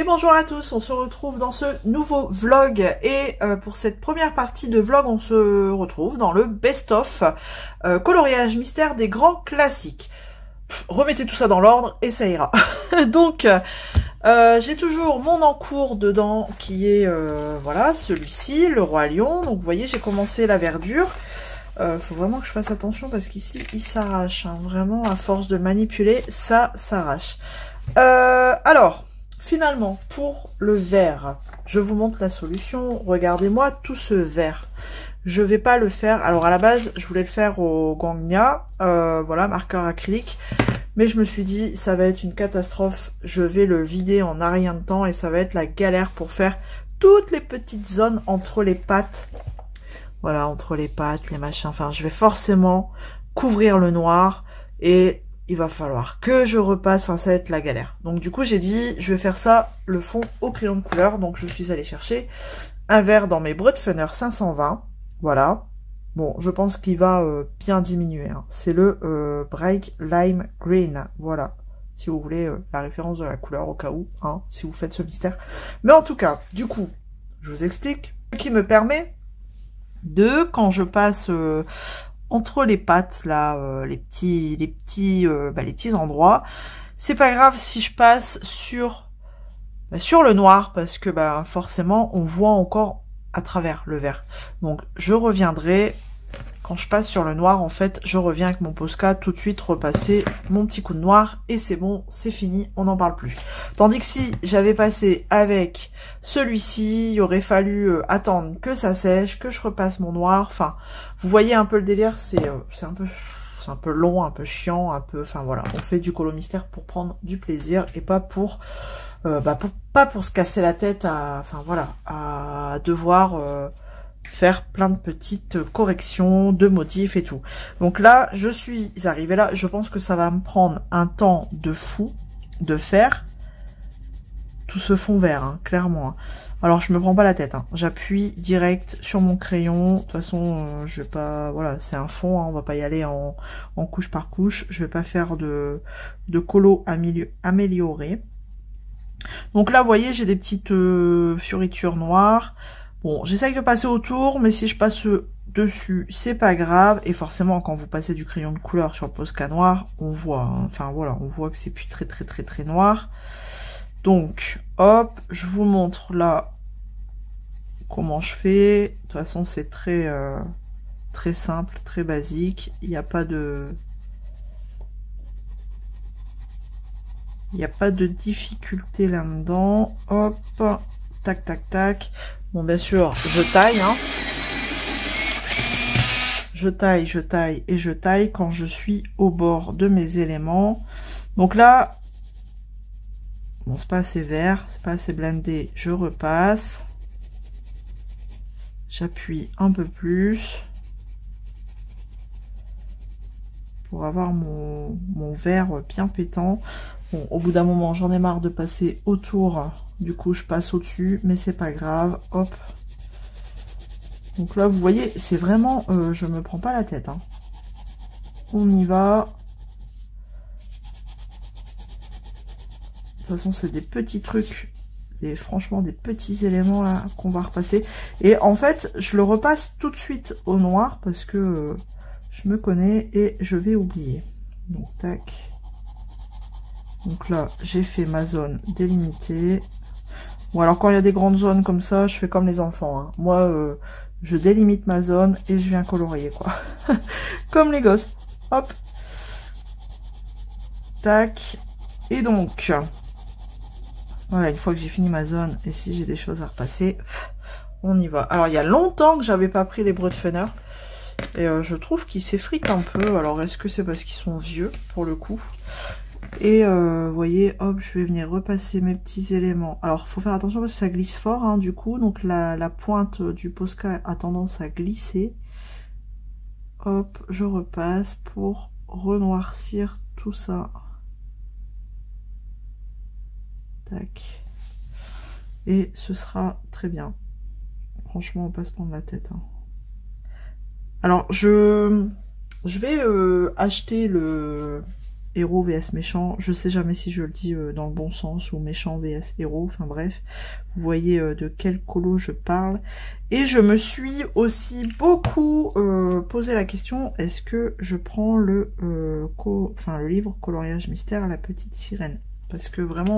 bonjour à tous, on se retrouve dans ce nouveau vlog et pour cette première partie de vlog on se retrouve dans le best-of coloriage mystère des grands classiques. Remettez tout ça dans l'ordre et ça ira. Donc j'ai toujours mon encours dedans qui est voilà celui-ci, le roi lion. Donc vous voyez j'ai commencé la verdure. Faut vraiment que je fasse attention parce qu'ici il s'arrache, hein. Vraiment à force de manipuler ça s'arrache. Alors finalement, pour le vert, je vous montre la solution. Regardez-moi tout ce vert. Je vais pas le faire. Alors à la base, je voulais le faire au Gangnia, voilà, marqueur acrylique. Mais je me suis dit, ça va être une catastrophe. Je vais le vider en un rien de temps et ça va être la galère pour faire toutes les petites zones entre les pattes. Voilà, entre les pattes, les machins. Enfin, je vais forcément couvrir le noir et il va falloir que je repasse, enfin ça va être la galère. Donc du coup j'ai dit je vais faire ça, le fond au crayon de couleur. Donc je suis allée chercher un vert dans mes Brutfunner 520, voilà. Bon je pense qu'il va bien diminuer, hein. C'est le Bright Lime Green, voilà. Si vous voulez la référence de la couleur au cas où, hein, si vous faites ce mystère. Mais en tout cas, du coup, je vous explique, ce qui me permet de, quand je passe... entre les pattes là, les petits endroits, c'est pas grave si je passe sur le noir parce que forcément on voit encore à travers le vert. Donc je reviendrai quand je passe sur le noir, en fait je reviens avec mon Posca tout de suite repasser mon petit coup de noir et c'est bon, c'est fini, on n'en parle plus. Tandis que si j'avais passé avec celui-ci, il aurait fallu attendre que ça sèche, que je repasse mon noir. Enfin, vous voyez un peu le délire, c'est un peu long, un peu chiant, un peu, enfin voilà, on fait du colo mystère pour prendre du plaisir et pas pour se casser la tête à, enfin voilà, à devoir faire plein de petites corrections de motifs et tout. Donc là, je suis arrivée là, je pense que ça va me prendre un temps de fou de faire tout ce fond vert, hein, clairement. Hein. Alors je me prends pas la tête, hein. J'appuie direct sur mon crayon. De toute façon, je vais pas, voilà, c'est un fond, hein, on va pas y aller en couche par couche. Je vais pas faire de colo amélioré. Donc là, vous voyez, j'ai des petites fioritures noires. Bon, j'essaye de passer autour, mais si je passe dessus, c'est pas grave. Et forcément, quand vous passez du crayon de couleur sur le Posca noir, on voit, hein, enfin voilà, on voit que c'est plus très noir. Donc, hop, je vous montre là comment je fais. De toute façon, c'est très simple, très basique. Il n'y a pas de... Il n'y a pas de difficulté là-dedans. Hop, tac, tac, tac. Bon, bien sûr, je taille, hein. Je taille et je taille quand je suis au bord de mes éléments. Donc là, bon, c'est pas assez vert, c'est pas assez blindé, je repasse. J'appuie un peu plus pour avoir mon vert bien pétant. Bon, au bout d'un moment, j'en ai marre de passer autour. Du coup, je passe au-dessus, mais c'est pas grave. Hop. Donc là, vous voyez, c'est vraiment... je me prends pas la tête. Hein. On y va. De toute façon, c'est des petits trucs. Et franchement, des petits éléments là qu'on va repasser. Et en fait, je le repasse tout de suite au noir parce que je me connais et je vais oublier. Donc, tac. Donc là, j'ai fait ma zone délimitée. Bon, alors quand il y a des grandes zones comme ça, je fais comme les enfants. Hein. Moi, je délimite ma zone et je viens colorier, quoi. Comme les gosses. Hop. Tac. Et donc, voilà, une fois que j'ai fini ma zone, et si j'ai des choses à repasser, on y va. Alors, il y a longtemps que j'avais pas pris les Brutfunner. Et je trouve qu'ils s'effritent un peu. Alors, est-ce que c'est parce qu'ils sont vieux, pour le coup? Et vous voyez, hop, je vais venir repasser mes petits éléments. Alors, il faut faire attention parce que ça glisse fort, hein, du coup. Donc, la pointe du Posca a tendance à glisser. Hop, je repasse pour renoircir tout ça. Tac. Et ce sera très bien. Franchement, on va pas se prendre la tête. Hein. Alors, je vais acheter le héros vs méchant. Je sais jamais si je le dis dans le bon sens, ou méchant vs héros, enfin bref. Vous voyez de quel colo je parle. Et je me suis aussi beaucoup posé la question, est-ce que je prends le livre Coloriage Mystère, la petite sirène? Parce que vraiment,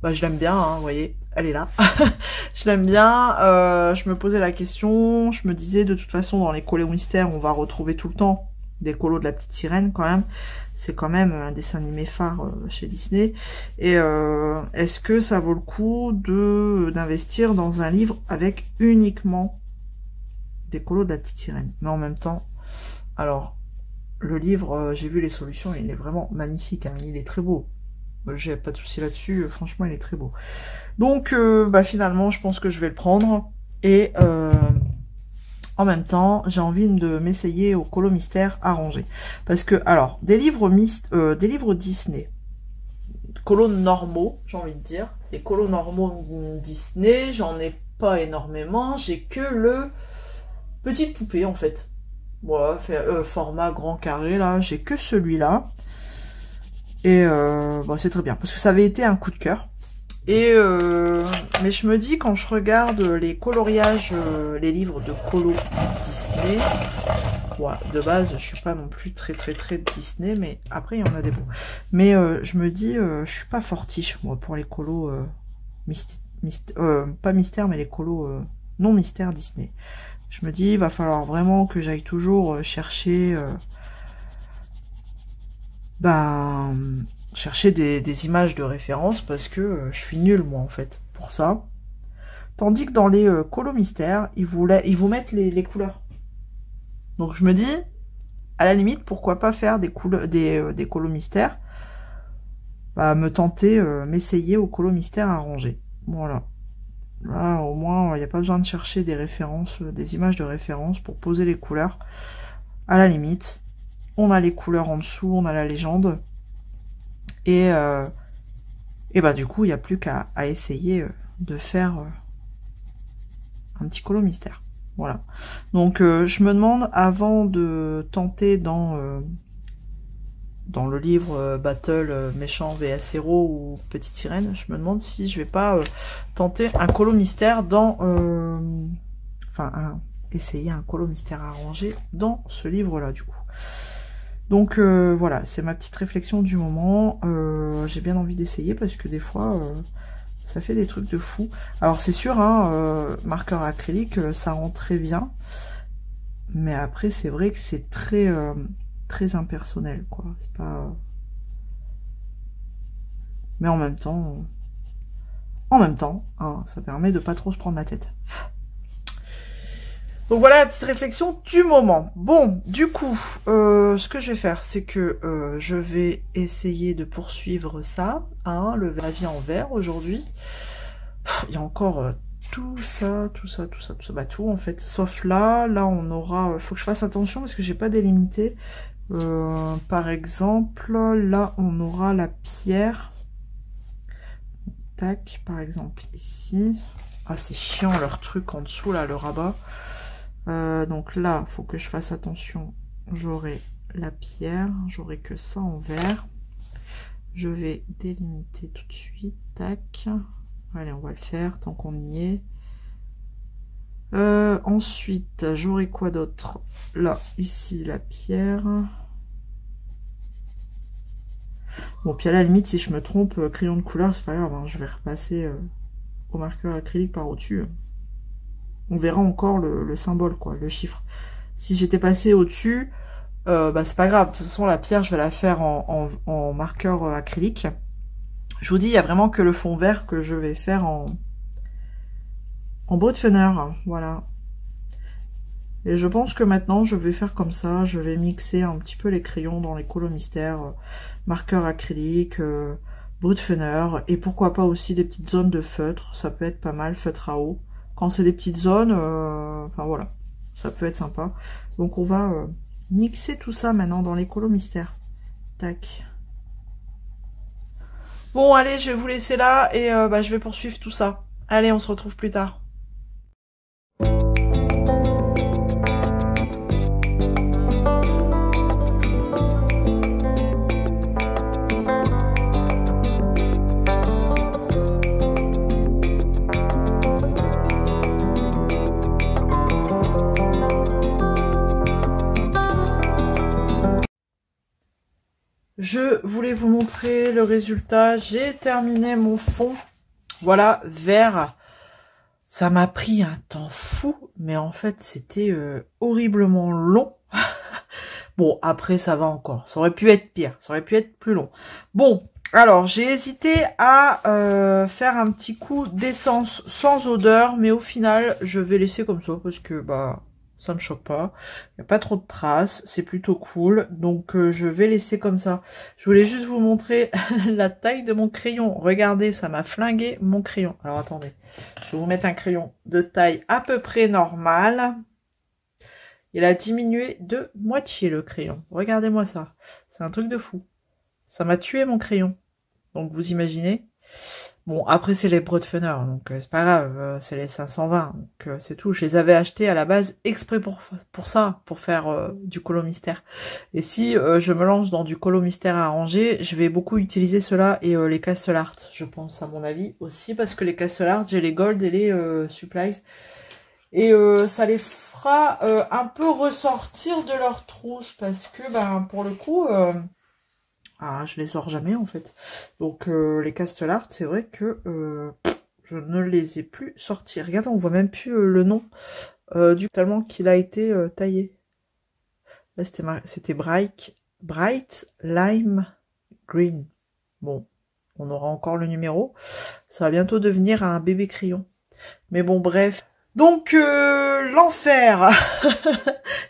je l'aime bien, hein, vous voyez, elle est là. Je l'aime bien, je me posais la question, je me disais de toute façon dans les colos mystères, on va retrouver tout le temps des colos de la petite sirène quand même. C'est quand même un dessin animé phare chez Disney. Et est-ce que ça vaut le coup d'investir dans un livre avec uniquement des colos de la petite sirène? Mais en même temps, alors, le livre, j'ai vu les solutions, il est vraiment magnifique, hein, il est très beau. J'ai pas de souci là-dessus, franchement, il est très beau. Donc, finalement, je pense que je vais le prendre. Et en même temps, j'ai envie de m'essayer au colo mystère arrangé. Parce que, alors, des livres Disney, colos normaux, j'ai envie de dire. Des colos normaux Disney, j'en ai pas énormément. J'ai que le petite poupée, en fait. Voilà, format grand carré, là. J'ai que celui-là. Et c'est très bien. Parce que ça avait été un coup de cœur. Et mais je me dis, quand je regarde les coloriages, les livres de colo Disney, de base, je suis pas non plus très Disney, mais après, il y en a des bons. Mais je me dis, je suis pas fortiche, moi, pour les colos, pas mystère, mais les colos non mystère Disney. Je me dis, il va falloir vraiment que j'aille toujours chercher... chercher des images de référence, parce que je suis nulle, moi, en fait, pour ça. Tandis que dans les colos mystères, ils vous mettent les couleurs. Donc je me dis, à la limite, pourquoi pas faire des colos mystères, me tenter, m'essayer au colo mystère arrangé. Voilà. Là, au moins, il n'y a pas besoin de chercher des références, des images de référence pour poser les couleurs. À la limite, on a les couleurs en dessous, on a la légende. Et du coup, il n'y a plus qu'à essayer de faire un petit colo mystère. Voilà. Donc, je me demande, avant de tenter dans le livre Battle méchant vs héros ou Petite Sirène, je me demande si je vais pas tenter un colo mystère dans... essayer un colo mystère arrangé dans ce livre-là, du coup. Donc voilà, c'est ma petite réflexion du moment. J'ai bien envie d'essayer parce que des fois, ça fait des trucs de fou. Alors c'est sûr, hein, marqueur acrylique, ça rend très bien. Mais après, c'est vrai que c'est très impersonnel, quoi. C'est pas... Mais en même temps, hein, ça permet de pas trop se prendre la tête. Donc voilà la petite réflexion du moment. Bon, du coup, ce que je vais faire, c'est que je vais essayer de poursuivre ça, hein, le avis en vert aujourd'hui. Il y a encore tout ça, tout en fait, sauf là on aura, faut que je fasse attention parce que j'ai pas délimité. Par exemple, là on aura la pierre. Tac, par exemple ici. Ah, c'est chiant leur truc en dessous là, le rabat. Donc là, faut que je fasse attention. J'aurai la pierre, j'aurai que ça en vert. Je vais délimiter tout de suite. Tac. Allez, on va le faire tant qu'on y est. Ensuite, j'aurai quoi d'autre? Là, ici, la pierre. Bon, puis à la limite, si je me trompe, crayon de couleur, c'est pas grave. Hein, je vais repasser au marqueur acrylique par au-dessus. On verra encore le symbole, quoi, le chiffre. Si j'étais passé au-dessus, c'est pas grave. De toute façon, la pierre, je vais la faire en marqueur acrylique. Je vous dis, il y a vraiment que le fond vert que je vais faire en Brutfener. Voilà. Et je pense que maintenant, je vais faire comme ça. Je vais mixer un petit peu les crayons dans les colos mystères, marqueur acrylique, Brutfener. Et pourquoi pas aussi des petites zones de feutre. Ça peut être pas mal, feutre à eau. Quand c'est des petites zones, voilà, ça peut être sympa. Donc on va mixer tout ça maintenant dans les colos mystères. Tac. Bon, allez, je vais vous laisser là et je vais poursuivre tout ça. Allez, on se retrouve plus tard. je voulais vous montrer le résultat. J'ai terminé mon fond. Voilà, vert. Ça m'a pris un temps fou, mais en fait, c'était horriblement long. Bon, après, ça va encore. Ça aurait pu être pire. Ça aurait pu être plus long. Bon, alors, j'ai hésité à faire un petit coup d'essence sans odeur, mais au final, je vais laisser comme ça, parce que, bah, ça ne choque pas. Il n'y a pas trop de traces. C'est plutôt cool. Donc, je vais laisser comme ça. Je voulais juste vous montrer la taille de mon crayon. Regardez, ça m'a flingué mon crayon. Alors, attendez. Je vais vous mettre un crayon de taille à peu près normale. Il a diminué de moitié le crayon. Regardez-moi ça. C'est un truc de fou. Ça m'a tué mon crayon. Donc, vous imaginez. Bon, après, c'est les Broadfunner, donc c'est pas grave, c'est les 520, donc c'est tout. Je les avais achetés à la base exprès pour ça, pour faire du colo mystère. Et si je me lance dans du colo mystère à ranger, je vais beaucoup utiliser cela et les Castle Art, je pense, à mon avis, aussi, parce que les Castle Art, j'ai les Gold et les Supplies. Et ça les fera un peu ressortir de leur trousse, parce que, ben, pour le coup... Ah, je les sors jamais en fait. Donc les Castle Art, c'est vrai que je ne les ai plus sortis. Regardez, on voit même plus le nom du tellement qu'il a été taillé. Là, c'était Bright Lime Green. Bon, on aura encore le numéro. Ça va bientôt devenir un bébé crayon. Mais bon, bref. Donc, l'enfer.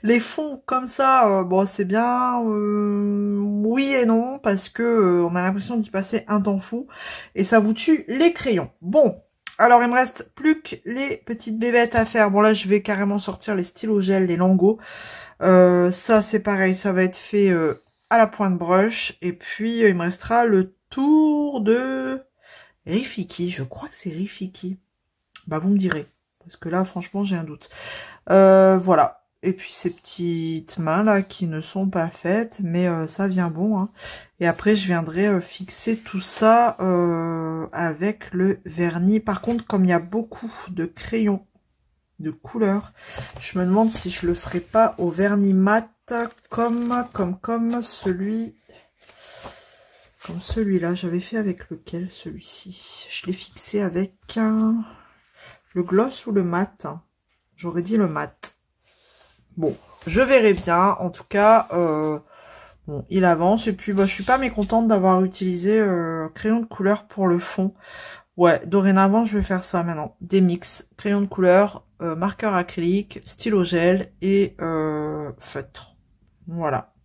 Les fonds comme ça, bon, c'est bien, oui et non, parce que on a l'impression d'y passer un temps fou, et ça vous tue les crayons. Bon, alors il me reste plus que les petites bébêtes à faire. Bon, là, je vais carrément sortir les stylos gel, les Lango. Ça, c'est pareil, ça va être fait à la pointe brush, et puis il me restera le tour de Rifiki. Je crois que c'est Rifiki. Bah, vous me direz. Parce que là, franchement, j'ai un doute. Voilà. Et puis, ces petites mains, là, qui ne sont pas faites. Mais ça vient bon. Hein. Et après, je viendrai fixer tout ça avec le vernis. Par contre, comme il y a beaucoup de crayons de couleur, je me demande si je le ferai pas au vernis mat comme celui... Comme celui-là. J'avais fait avec lequel, celui-ci? Je l'ai fixé avec un... Le gloss ou le mat? J'aurais dit le mat. Bon, je verrai bien. En tout cas, bon, il avance. Et puis, bah, je suis pas mécontente d'avoir utilisé crayon de couleur pour le fond. Ouais, dorénavant, je vais faire ça maintenant. Des mix, crayon de couleur, marqueur acrylique, stylo gel et feutre. Voilà.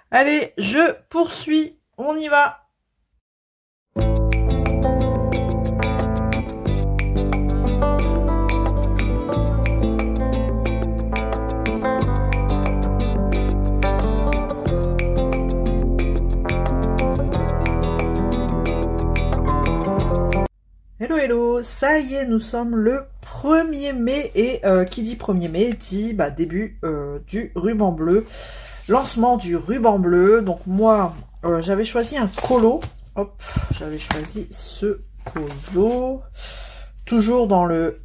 Allez, je poursuis. On y va. Hello hello, ça y est, nous sommes le 1er mai et qui dit 1er mai dit bah, début du ruban bleu, lancement du ruban bleu. Donc moi j'avais choisi un colo, hop, j'avais choisi ce colo, toujours dans le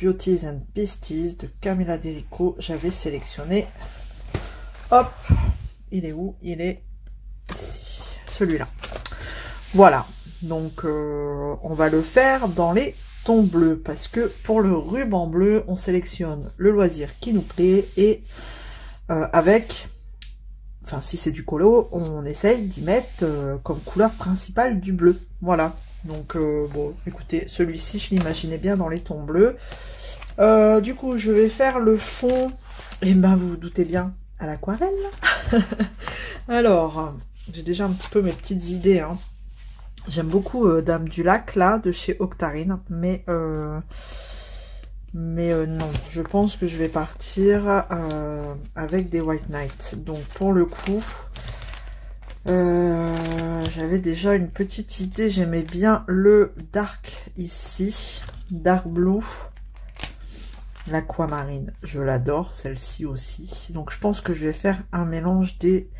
Beauties and Beasties de Camilla Derico. J'avais sélectionné, hop, il est où? Il est ici, celui-là. Voilà. Donc, on va le faire dans les tons bleus. Parce que pour le ruban bleu, on sélectionne le loisir qui nous plaît. Et avec, enfin, si c'est du colo, on essaye d'y mettre comme couleur principale du bleu. Voilà. Donc, bon, écoutez, celui-ci, je l'imaginais bien dans les tons bleus. Du coup, je vais faire le fond. Et ben, vous vous doutez bien, à l'aquarelle. Alors, j'ai déjà un petit peu mes petites idées, hein. J'aime beaucoup Dame du Lac, là, de chez Octarine, mais non, je pense que je vais partir avec des White Knight. Donc, pour le coup, j'avais déjà une petite idée, j'aimais bien le Dark ici, Dark Blue, l'Aquamarine, je l'adore, celle-ci aussi. Donc, je pense que je vais faire un mélange des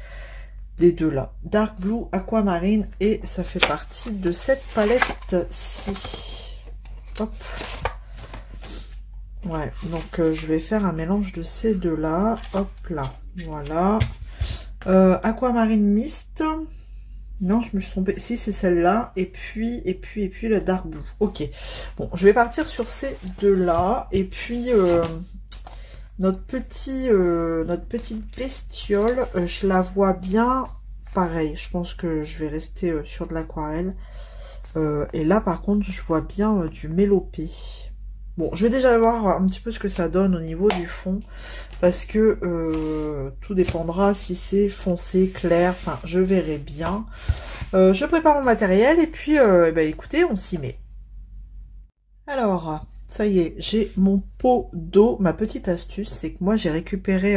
deux là, Dark Blue, Aquamarine, et ça fait partie de cette palette-ci. Hop. Ouais, donc je vais faire un mélange de ces deux là, hop là, voilà. Aquamarine Mist. Non, je me suis trompée. Si, c'est celle-là. Et puis le Dark Blue. Ok. Bon, je vais partir sur ces deux-là. Et puis, notre petite bestiole, je la vois bien pareil. Je pense que je vais rester sur de l'aquarelle. Et là, par contre, je vois bien du mélopée. Bon, je vais déjà voir un petit peu ce que ça donne au niveau du fond. Parce que tout dépendra si c'est foncé, clair. Enfin, je verrai bien. Je prépare mon matériel et puis, écoutez, on s'y met. Alors, ça y est, j'ai mon pot d'eau. Ma petite astuce, c'est que moi, j'ai récupéré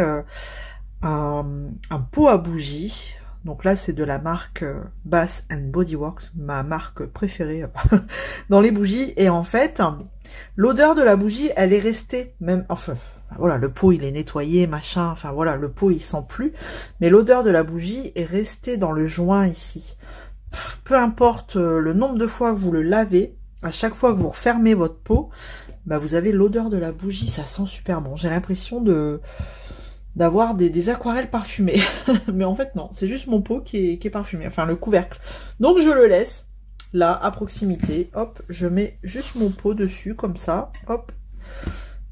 un pot à bougies. Donc là, c'est de la marque Bath and Body Works, ma marque préférée dans les bougies. Et en fait, l'odeur de la bougie, elle est restée, même, enfin, voilà, le pot, il est nettoyé, machin, enfin voilà, le pot, il sent plus. Mais l'odeur de la bougie est restée dans le joint ici. Peu importe le nombre de fois que vous le lavez, à chaque fois que vous refermez votre pot, bah vous avez l'odeur de la bougie, ça sent super bon. J'ai l'impression d'avoir des aquarelles parfumées. Mais en fait, non, c'est juste mon pot qui est parfumé, enfin le couvercle. Donc je le laisse là, à proximité. Hop, je mets juste mon pot dessus, comme ça. Hop.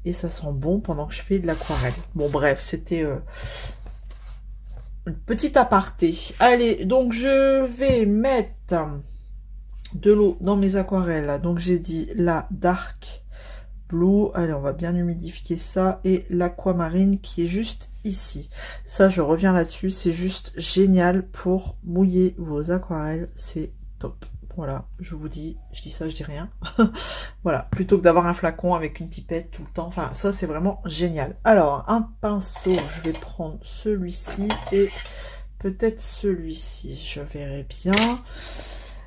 Et ça sent bon pendant que je fais de l'aquarelle. Bon, bref, c'était une petite aparté. Allez, donc je vais mettre de l'eau dans mes aquarelles. Donc j'ai dit la Dark Blue. Allez, on va bien humidifier ça. Et l'aquamarine qui est juste ici. Ça, je reviens là-dessus. C'est juste génial pour mouiller vos aquarelles. C'est top. Voilà, je vous dis, je dis ça, je dis rien. Voilà, plutôt que d'avoir un flacon avec une pipette tout le temps. Enfin, ça, c'est vraiment génial. Alors, un pinceau, je vais prendre celui-ci et peut-être celui-ci. Je verrai bien.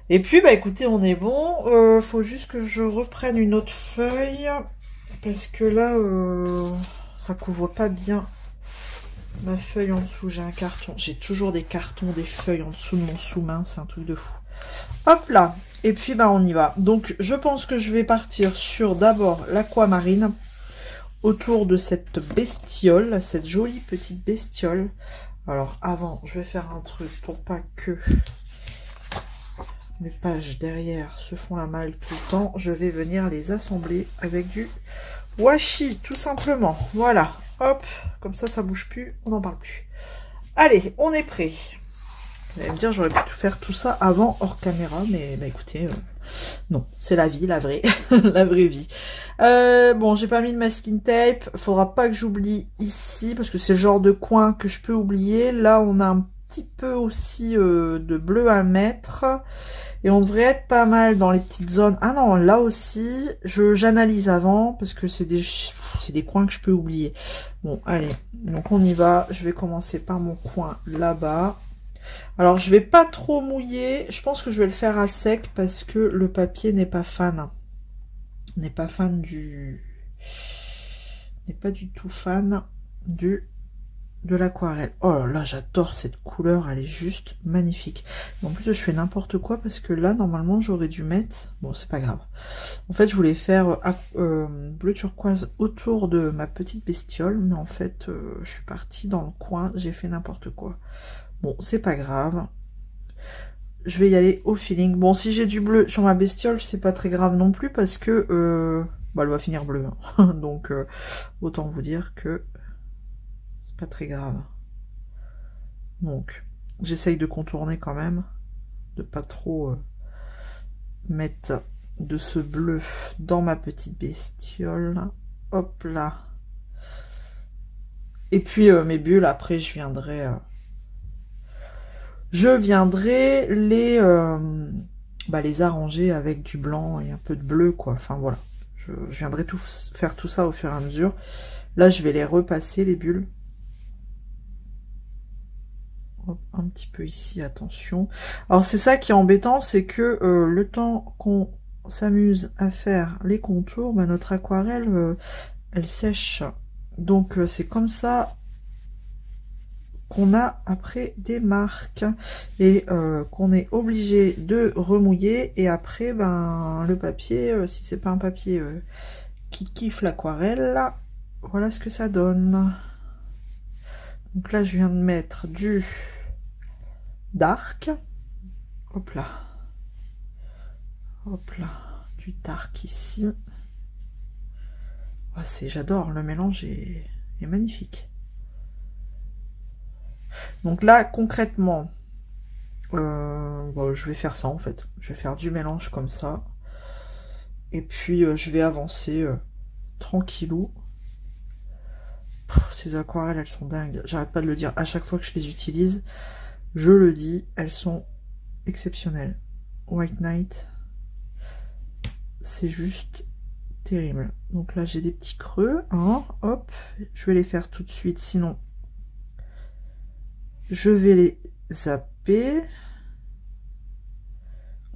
Et puis, bah écoutez, on est bon. Faut juste que je reprenne une autre feuille. Parce que là, ça couvre pas bien ma feuille en dessous. J'ai un carton. J'ai toujours des cartons, des feuilles en dessous de mon sous-main. C'est un truc de fou. Hop là, et puis bah on y va. Donc je pense que je vais partir sur d'abord l'aquamarine autour de cette bestiole, cette jolie petite bestiole. Alors avant, je vais faire un truc pour pas que mes pages derrière se font la malle tout le temps. Je vais venir les assembler avec du washi, tout simplement. Voilà, hop, comme ça bouge plus, on n'en parle plus. Allez, on est prêt. Vous allez me dire, j'aurais pu faire tout ça avant hors caméra, mais bah écoutez, non, c'est la vie, la vraie, la vraie vie. Bon, j'ai pas mis de masking tape, faudra pas que j'oublie ici, parce que c'est le genre de coin que je peux oublier. Là, on a un petit peu aussi de bleu à mettre, et on devrait être pas mal dans les petites zones. Ah non, là aussi, j'analyse avant, parce que c'est des coins que je peux oublier. Bon, allez, donc on y va. Je vais commencer par mon coin là-bas. Alors, je vais pas trop mouiller. Je pense que je vais le faire à sec parce que le papier n'est pas fan. N'est pas fan du... N'est pas du tout fan de l'aquarelle. Oh là là, j'adore cette couleur. Elle est juste magnifique. Et en plus, je fais n'importe quoi parce que là, normalement, j'aurais dû mettre... Bon, c'est pas grave. En fait, je voulais faire bleu turquoise autour de ma petite bestiole. Mais en fait, je suis partie dans le coin. J'ai fait n'importe quoi. Bon, c'est pas grave. Je vais y aller au feeling. Bon, si j'ai du bleu sur ma bestiole, c'est pas très grave non plus parce que bah, elle va finir bleue. Hein. Donc, autant vous dire que c'est pas très grave. Donc, j'essaye de contourner quand même. De pas trop mettre de ce bleu dans ma petite bestiole. Hop là. Et puis, mes bulles, après, je viendrai les arranger avec du blanc et un peu de bleu, quoi. Enfin, voilà. Je viendrai faire tout ça au fur et à mesure. Là, je vais les repasser, les bulles. Hop, un petit peu ici, attention. Alors, c'est ça qui est embêtant, c'est que le temps qu'on s'amuse à faire les contours, bah, notre aquarelle, elle sèche. Donc, c'est comme ça qu'on a après des marques et qu'on est obligé de remouiller. Et après, ben le papier, si c'est pas un papier qui kiffe l'aquarelle, voilà ce que ça donne. Donc là, je viens de mettre du dark. Hop là. Hop là. Du dark ici. Oh, j'adore, le mélange est magnifique. Donc là, concrètement, bon, je vais faire ça en fait. Je vais faire du mélange comme ça. Et puis, je vais avancer tranquillou. Ces aquarelles, elles sont dingues. J'arrête pas de le dire à chaque fois que je les utilise. Je le dis, elles sont exceptionnelles. White Knight, c'est juste terrible. Donc là, j'ai des petits creux. Hein, hop, je vais les faire tout de suite. Sinon, je vais les zapper.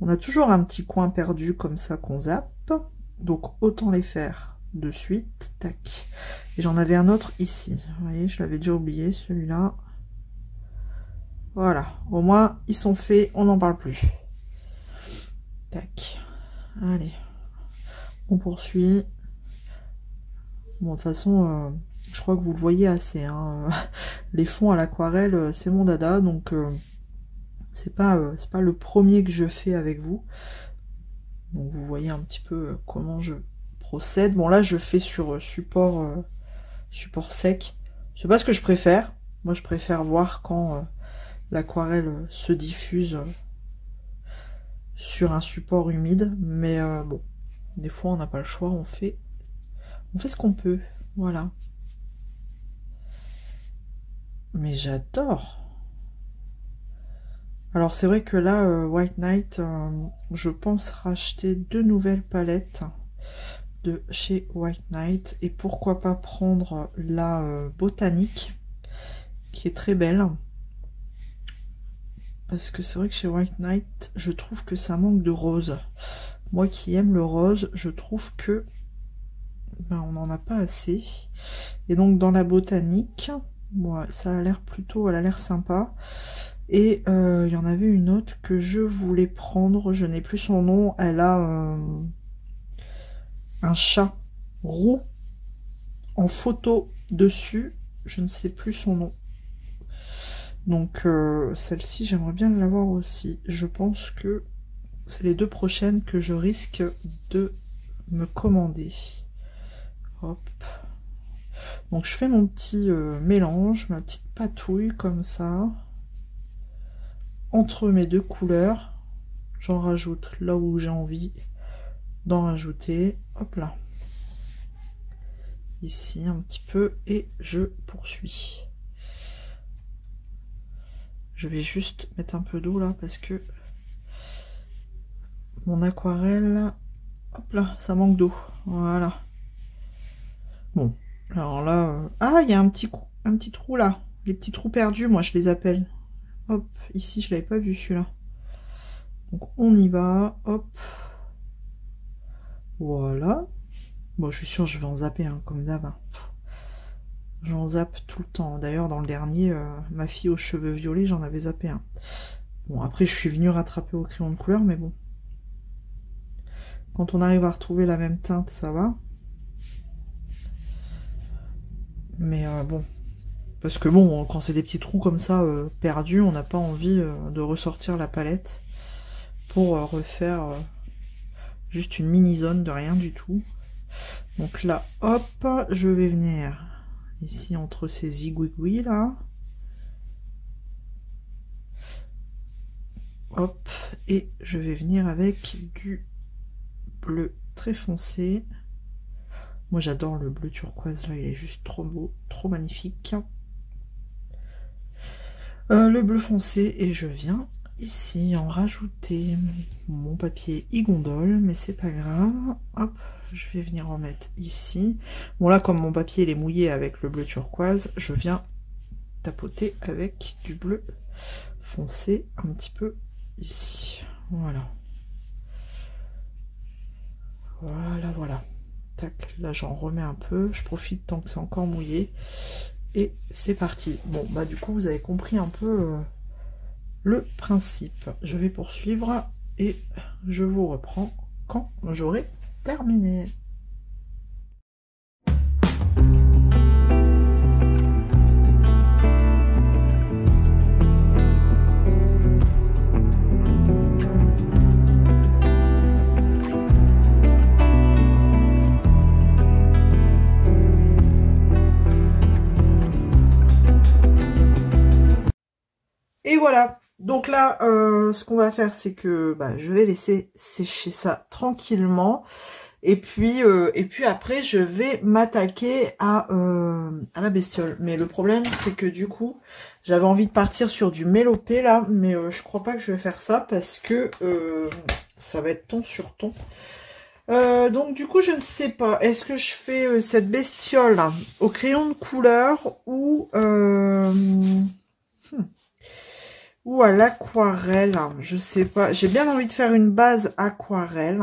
On a toujours un petit coin perdu comme ça qu'on zappe. Donc, autant les faire de suite. Tac. Et j'en avais un autre ici. Vous voyez, je l'avais déjà oublié, celui-là. Voilà. Au moins, ils sont faits. On n'en parle plus. Tac. Allez. On poursuit. Bon, de toute façon, je crois que vous le voyez assez. Hein. Les fonds à l'aquarelle, c'est mon dada. Donc, c'est pas le premier que je fais avec vous. Donc, vous voyez un petit peu comment je procède. Bon, là, je fais sur support sec. C'est pas ce que je préfère. Moi, je préfère voir quand l'aquarelle se diffuse sur un support humide. Mais bon, des fois, on n'a pas le choix. On fait ce qu'on peut. Voilà. Mais j'adore. Alors, c'est vrai que là, White Knight, je pense racheter 2 nouvelles palettes de chez White Knight. Et pourquoi pas prendre la botanique, qui est très belle. Parce que c'est vrai que chez White Knight, je trouve que ça manque de rose. Moi qui aime le rose, je trouve que ben, on n'en a pas assez. Et donc dans la botanique, bon, ça a l'air plutôt, elle a l'air sympa. Et il y en avait une autre que je voulais prendre, je n'ai plus son nom. Elle a un chat roux en photo dessus, je ne sais plus son nom. Donc celle-ci, j'aimerais bien l'avoir aussi. Je pense que c'est les 2 prochaines que je risque de me commander. Hop. Donc je fais mon petit mélange, ma petite patouille comme ça. Entre mes 2 couleurs. J'en rajoute là où j'ai envie d'en rajouter. Hop là. Ici un petit peu. Et je poursuis. Je vais juste mettre un peu d'eau là parce que mon aquarelle, hop là, ça manque d'eau. Voilà. Bon, alors là, ah, il y a un petit trou là. Les petits trous perdus, moi je les appelle. Hop, ici je l'avais pas vu celui-là. Donc on y va, hop. Voilà. Bon, je suis sûre je vais en zapper, hein, comme d'hab. Hein. J'en zappe tout le temps. D'ailleurs, dans le dernier, ma fille aux cheveux violets, j'en avais zappé un. Bon, après, je suis venue rattraper au crayon de couleur, mais bon. Quand on arrive à retrouver la même teinte, ça va. Mais bon. Parce que bon, quand c'est des petits trous comme ça, perdus, on n'a pas envie de ressortir la palette pour refaire juste une mini-zone de rien du tout. Donc là, hop, je vais venir ici entre ces zigouigouis là. Hop, et je vais venir avec du bleu très foncé. Moi j'adore le bleu turquoise là, il est juste trop beau, trop magnifique. Le bleu foncé, et je viens ici en rajouter mon papier e-gondole, mais c'est pas grave. Hop, je vais venir en mettre ici. Bon là, comme mon papier il est mouillé avec le bleu turquoise, je viens tapoter avec du bleu foncé un petit peu ici. Voilà. Voilà, voilà. Tac, là j'en remets un peu. Je profite tant que c'est encore mouillé. Et c'est parti. Bon, bah du coup, vous avez compris un peu le principe. Je vais poursuivre et je vous reprends quand j'aurai terminé. Et voilà. Donc là, ce qu'on va faire, c'est que je vais laisser sécher ça tranquillement. Et puis après, je vais m'attaquer à la bestiole. Mais le problème, c'est que du coup, j'avais envie de partir sur du mélopée là, mais je crois pas que je vais faire ça parce que ça va être ton sur ton. Donc du coup, je ne sais pas. Est-ce que je fais cette bestiole là, au crayon de couleur ou à l'aquarelle? Je sais pas. J'ai bien envie de faire une base aquarelle.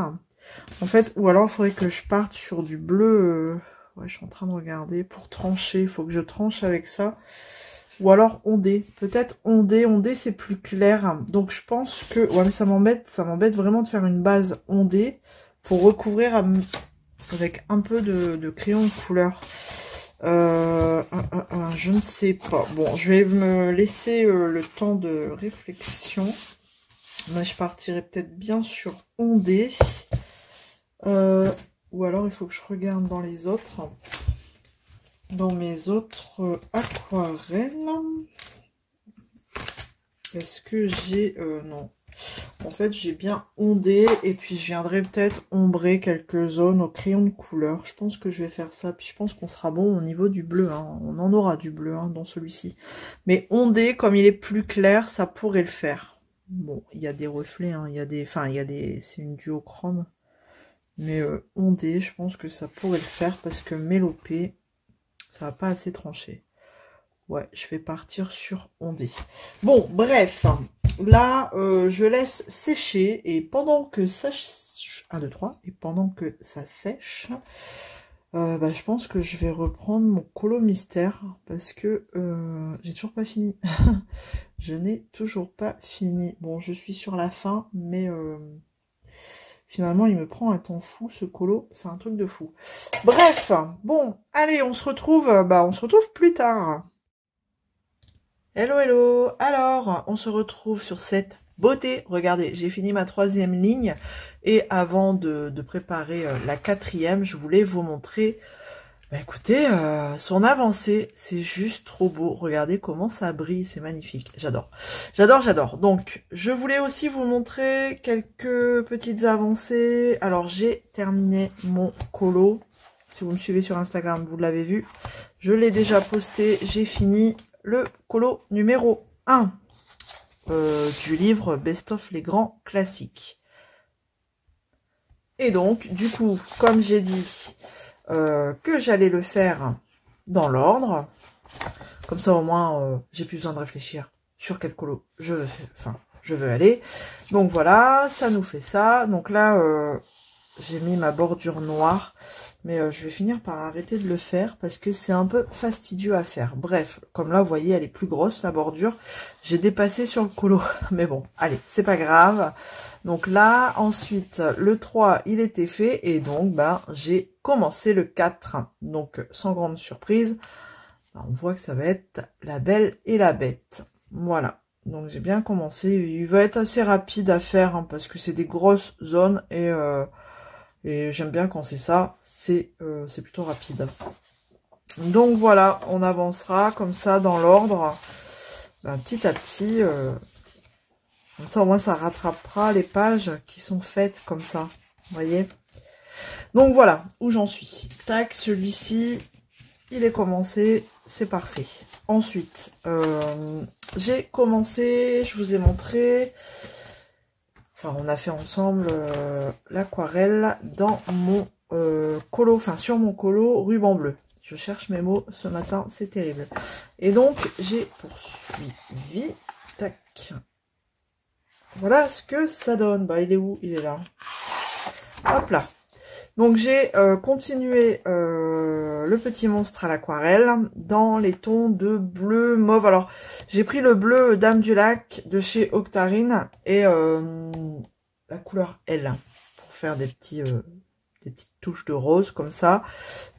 En fait, ou alors il faudrait que je parte sur du bleu. Ouais, je suis en train de regarder pour trancher. Il faut que je tranche avec ça. Ou alors ondé. Peut-être ondé. Ondé, c'est plus clair. Donc je pense que... Ouais, mais ça m'embête vraiment de faire une base ondée pour recouvrir avec un peu de crayon de couleur. Je ne sais pas. Bon, je vais me laisser le temps de réflexion. Mais je partirai peut-être bien sur ondé. Ou alors il faut que je regarde dans les autres. Dans mes autres aquarelles. Est-ce que j'ai... non. En fait, j'ai bien ondé. Et puis, je viendrai peut-être ombrer quelques zones au crayon de couleur. Je pense que je vais faire ça. Puis, je pense qu'on sera bon au niveau du bleu. Hein. On en aura du bleu dans celui-ci. Mais ondé, comme il est plus clair, ça pourrait le faire. Bon, il y a des reflets. Hein. Il y a des... Enfin, il y a des... C'est une duochrome. Mais ondé, je pense que ça pourrait le faire. Parce que mélopée, ça va pas assez trancher. Ouais, je vais partir sur ondé. Bon, bref, là, je laisse sécher et pendant que ça... 1, 2, 3. Et pendant que ça sèche, je pense que je vais reprendre mon colo mystère parce que j'ai toujours pas fini. Je n'ai toujours pas fini. Bon, je suis sur la fin, mais finalement, il me prend un temps fou, ce colo. C'est un truc de fou. Bref, bon, allez, on se retrouve plus tard. Hello, hello. Alors, on se retrouve sur cette beauté. Regardez, j'ai fini ma 3e ligne. Et avant de préparer la 4e, je voulais vous montrer, écoutez, son avancée. C'est juste trop beau. Regardez comment ça brille. C'est magnifique. J'adore. J'adore, j'adore. Donc, je voulais aussi vous montrer quelques petites avancées. Alors, j'ai terminé mon colo. Si vous me suivez sur Instagram, vous l'avez vu. Je l'ai déjà posté. J'ai fini le colo numéro 1 du livre Best of les grands classiques. Et donc, du coup, comme j'ai dit que j'allais le faire dans l'ordre, comme ça au moins, j'ai plus besoin de réfléchir sur quel colo je veux aller. Donc voilà, ça nous fait ça. Donc là, j'ai mis ma bordure noire. Mais je vais finir par arrêter de le faire parce que c'est un peu fastidieux à faire. Bref, comme là, vous voyez, elle est plus grosse, la bordure. J'ai dépassé sur le colo. Mais bon, allez, c'est pas grave. Donc là, ensuite, le 3, il était fait. Et donc, j'ai commencé le 4. Donc, sans grande surprise, on voit que ça va être la belle et la bête. Voilà. Donc, j'ai bien commencé. Il va être assez rapide à faire parce que c'est des grosses zones et j'aime bien quand c'est ça, c'est plutôt rapide. Donc voilà, on avancera comme ça dans l'ordre, petit à petit. Comme ça, au moins, ça rattrapera les pages qui sont faites comme ça. Vous voyez? Donc voilà, où j'en suis. Tac, celui-ci, il est commencé, c'est parfait. Ensuite, j'ai commencé, je vous ai montré... Enfin, on a fait ensemble l'aquarelle dans mon colo, enfin sur mon colo ruban bleu. Je cherche mes mots ce matin, c'est terrible. Et donc, j'ai poursuivi. Tac. Voilà ce que ça donne. Il est où? Il est là. Hop là. Donc, j'ai continué le petit monstre à l'aquarelle dans les tons de bleu mauve. Alors, j'ai pris le bleu Dame du Lac de chez Octarine et la couleur L pour faire des petites touches de rose comme ça.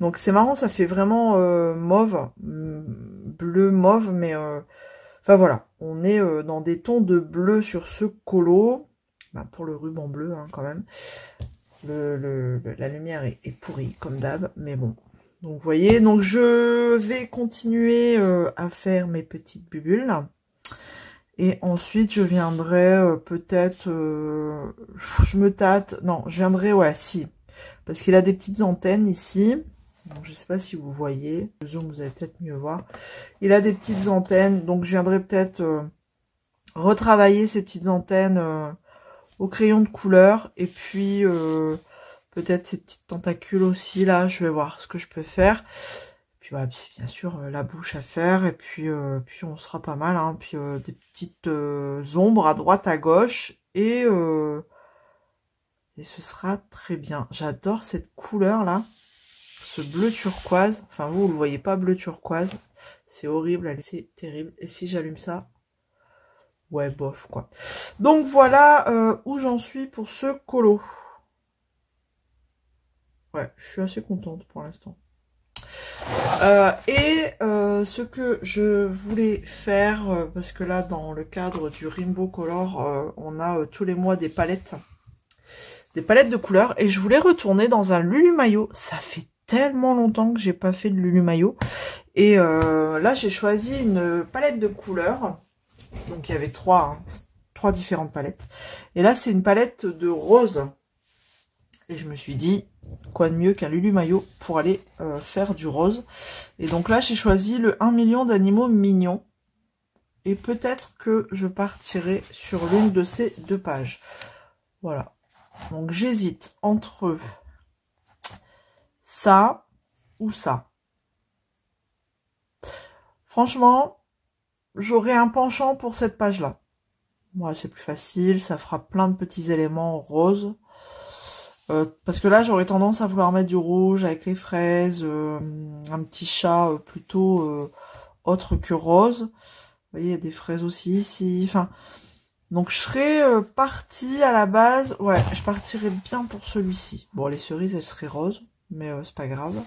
Donc, c'est marrant, ça fait vraiment mauve, bleu mauve, mais enfin voilà, on est dans des tons de bleu sur ce colo. Pour le ruban bleu, quand même. La lumière est pourrie comme d'hab, mais bon. Donc vous voyez, donc je vais continuer à faire mes petites bulles Et ensuite, je viendrai peut-être... je me tâte... Non, je viendrai... Ouais, si. Parce qu'il a des petites antennes ici. Donc, je sais pas si vous voyez. Le zoom, vous allez peut-être mieux voir. Il a des petites antennes. Donc, je viendrai peut-être retravailler ces petites antennes au crayon de couleur. Et puis, peut-être ces petites tentacules aussi. Là, je vais voir ce que je peux faire. Puis ouais, bien sûr la bouche à faire et puis on sera pas mal, hein. Puis des petites ombres à droite à gauche et ce sera très bien. J'adore cette couleur là, ce bleu turquoise. Enfin vous le voyez pas, bleu turquoise, c'est horrible, c'est terrible. Et si j'allume ça, ouais bof quoi. Donc voilà où j'en suis pour ce colo. Ouais, je suis assez contente pour l'instant. Ce que je voulais faire, parce que là dans le cadre du Rainbow Color, on a tous les mois des palettes de couleurs, et je voulais retourner dans un Lulu Maillot. Ça fait tellement longtemps que j'ai pas fait de Lulu Maillot, et là j'ai choisi une palette de couleurs, donc il y avait trois différentes palettes, et là c'est une palette de rose, et je me suis dit quoi de mieux qu'un Lulu Maillot pour aller faire du rose. Et donc là, j'ai choisi le 1 million d'animaux mignons. Et peut-être que je partirai sur l'une de ces deux pages. Voilà. Donc j'hésite entre ça ou ça. Franchement, j'aurais un penchant pour cette page-là. Moi, c'est plus facile. Ça fera plein de petits éléments roses. Parce que là, j'aurais tendance à vouloir mettre du rouge avec les fraises, un petit chat plutôt autre que rose. Vous voyez, il y a des fraises aussi ici. Enfin, donc je serais partie à la base. Ouais, je partirais bien pour celui-ci. Bon, les cerises, elles seraient roses, mais c'est pas grave.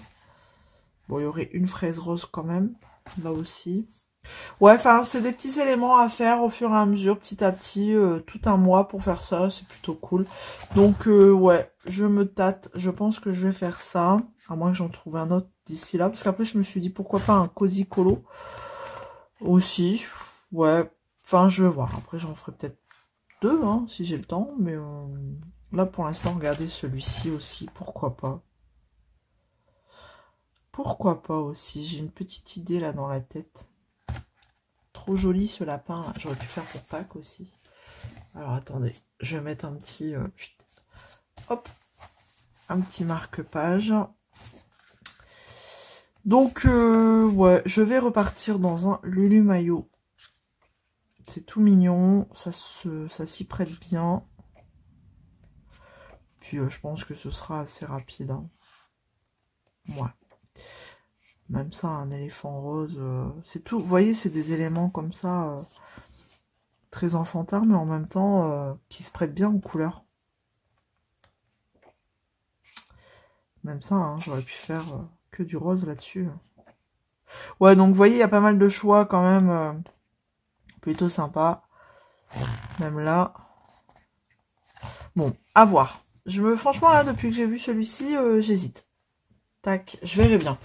Bon, il y aurait une fraise rose quand même, là aussi. Ouais, enfin, c'est des petits éléments à faire au fur et à mesure, petit à petit, tout un mois pour faire ça, c'est plutôt cool. Donc, ouais, je me tâte, je pense que je vais faire ça, à moins que j'en trouve un autre d'ici là, parce qu'après, je me suis dit, pourquoi pas un Cozy Colo aussi, ouais, enfin, je vais voir, après, j'en ferai peut-être deux, hein, si j'ai le temps, mais là, pour l'instant, regardez celui-ci aussi, pourquoi pas. Pourquoi pas aussi, j'ai une petite idée là dans la tête. Trop joli ce lapin, j'aurais pu faire pour Pâques aussi. Alors attendez, je vais mettre un petit hop, un petit marque-page. Donc ouais, je vais repartir dans un Lulu Maillot. C'est tout mignon, ça s'y prête bien. Puis je pense que ce sera assez rapide, hein. Ouais. Même ça, un éléphant rose, c'est tout. Vous voyez, c'est des éléments comme ça, très enfantins, mais en même temps, qui se prêtent bien aux couleurs. Même ça, hein, j'aurais pu faire que du rose là-dessus. Ouais, donc vous voyez, il y a pas mal de choix quand même, plutôt sympa. Même là. Bon, à voir. Franchement, là, depuis que j'ai vu celui-ci, j'hésite. Tac, je verrai bien.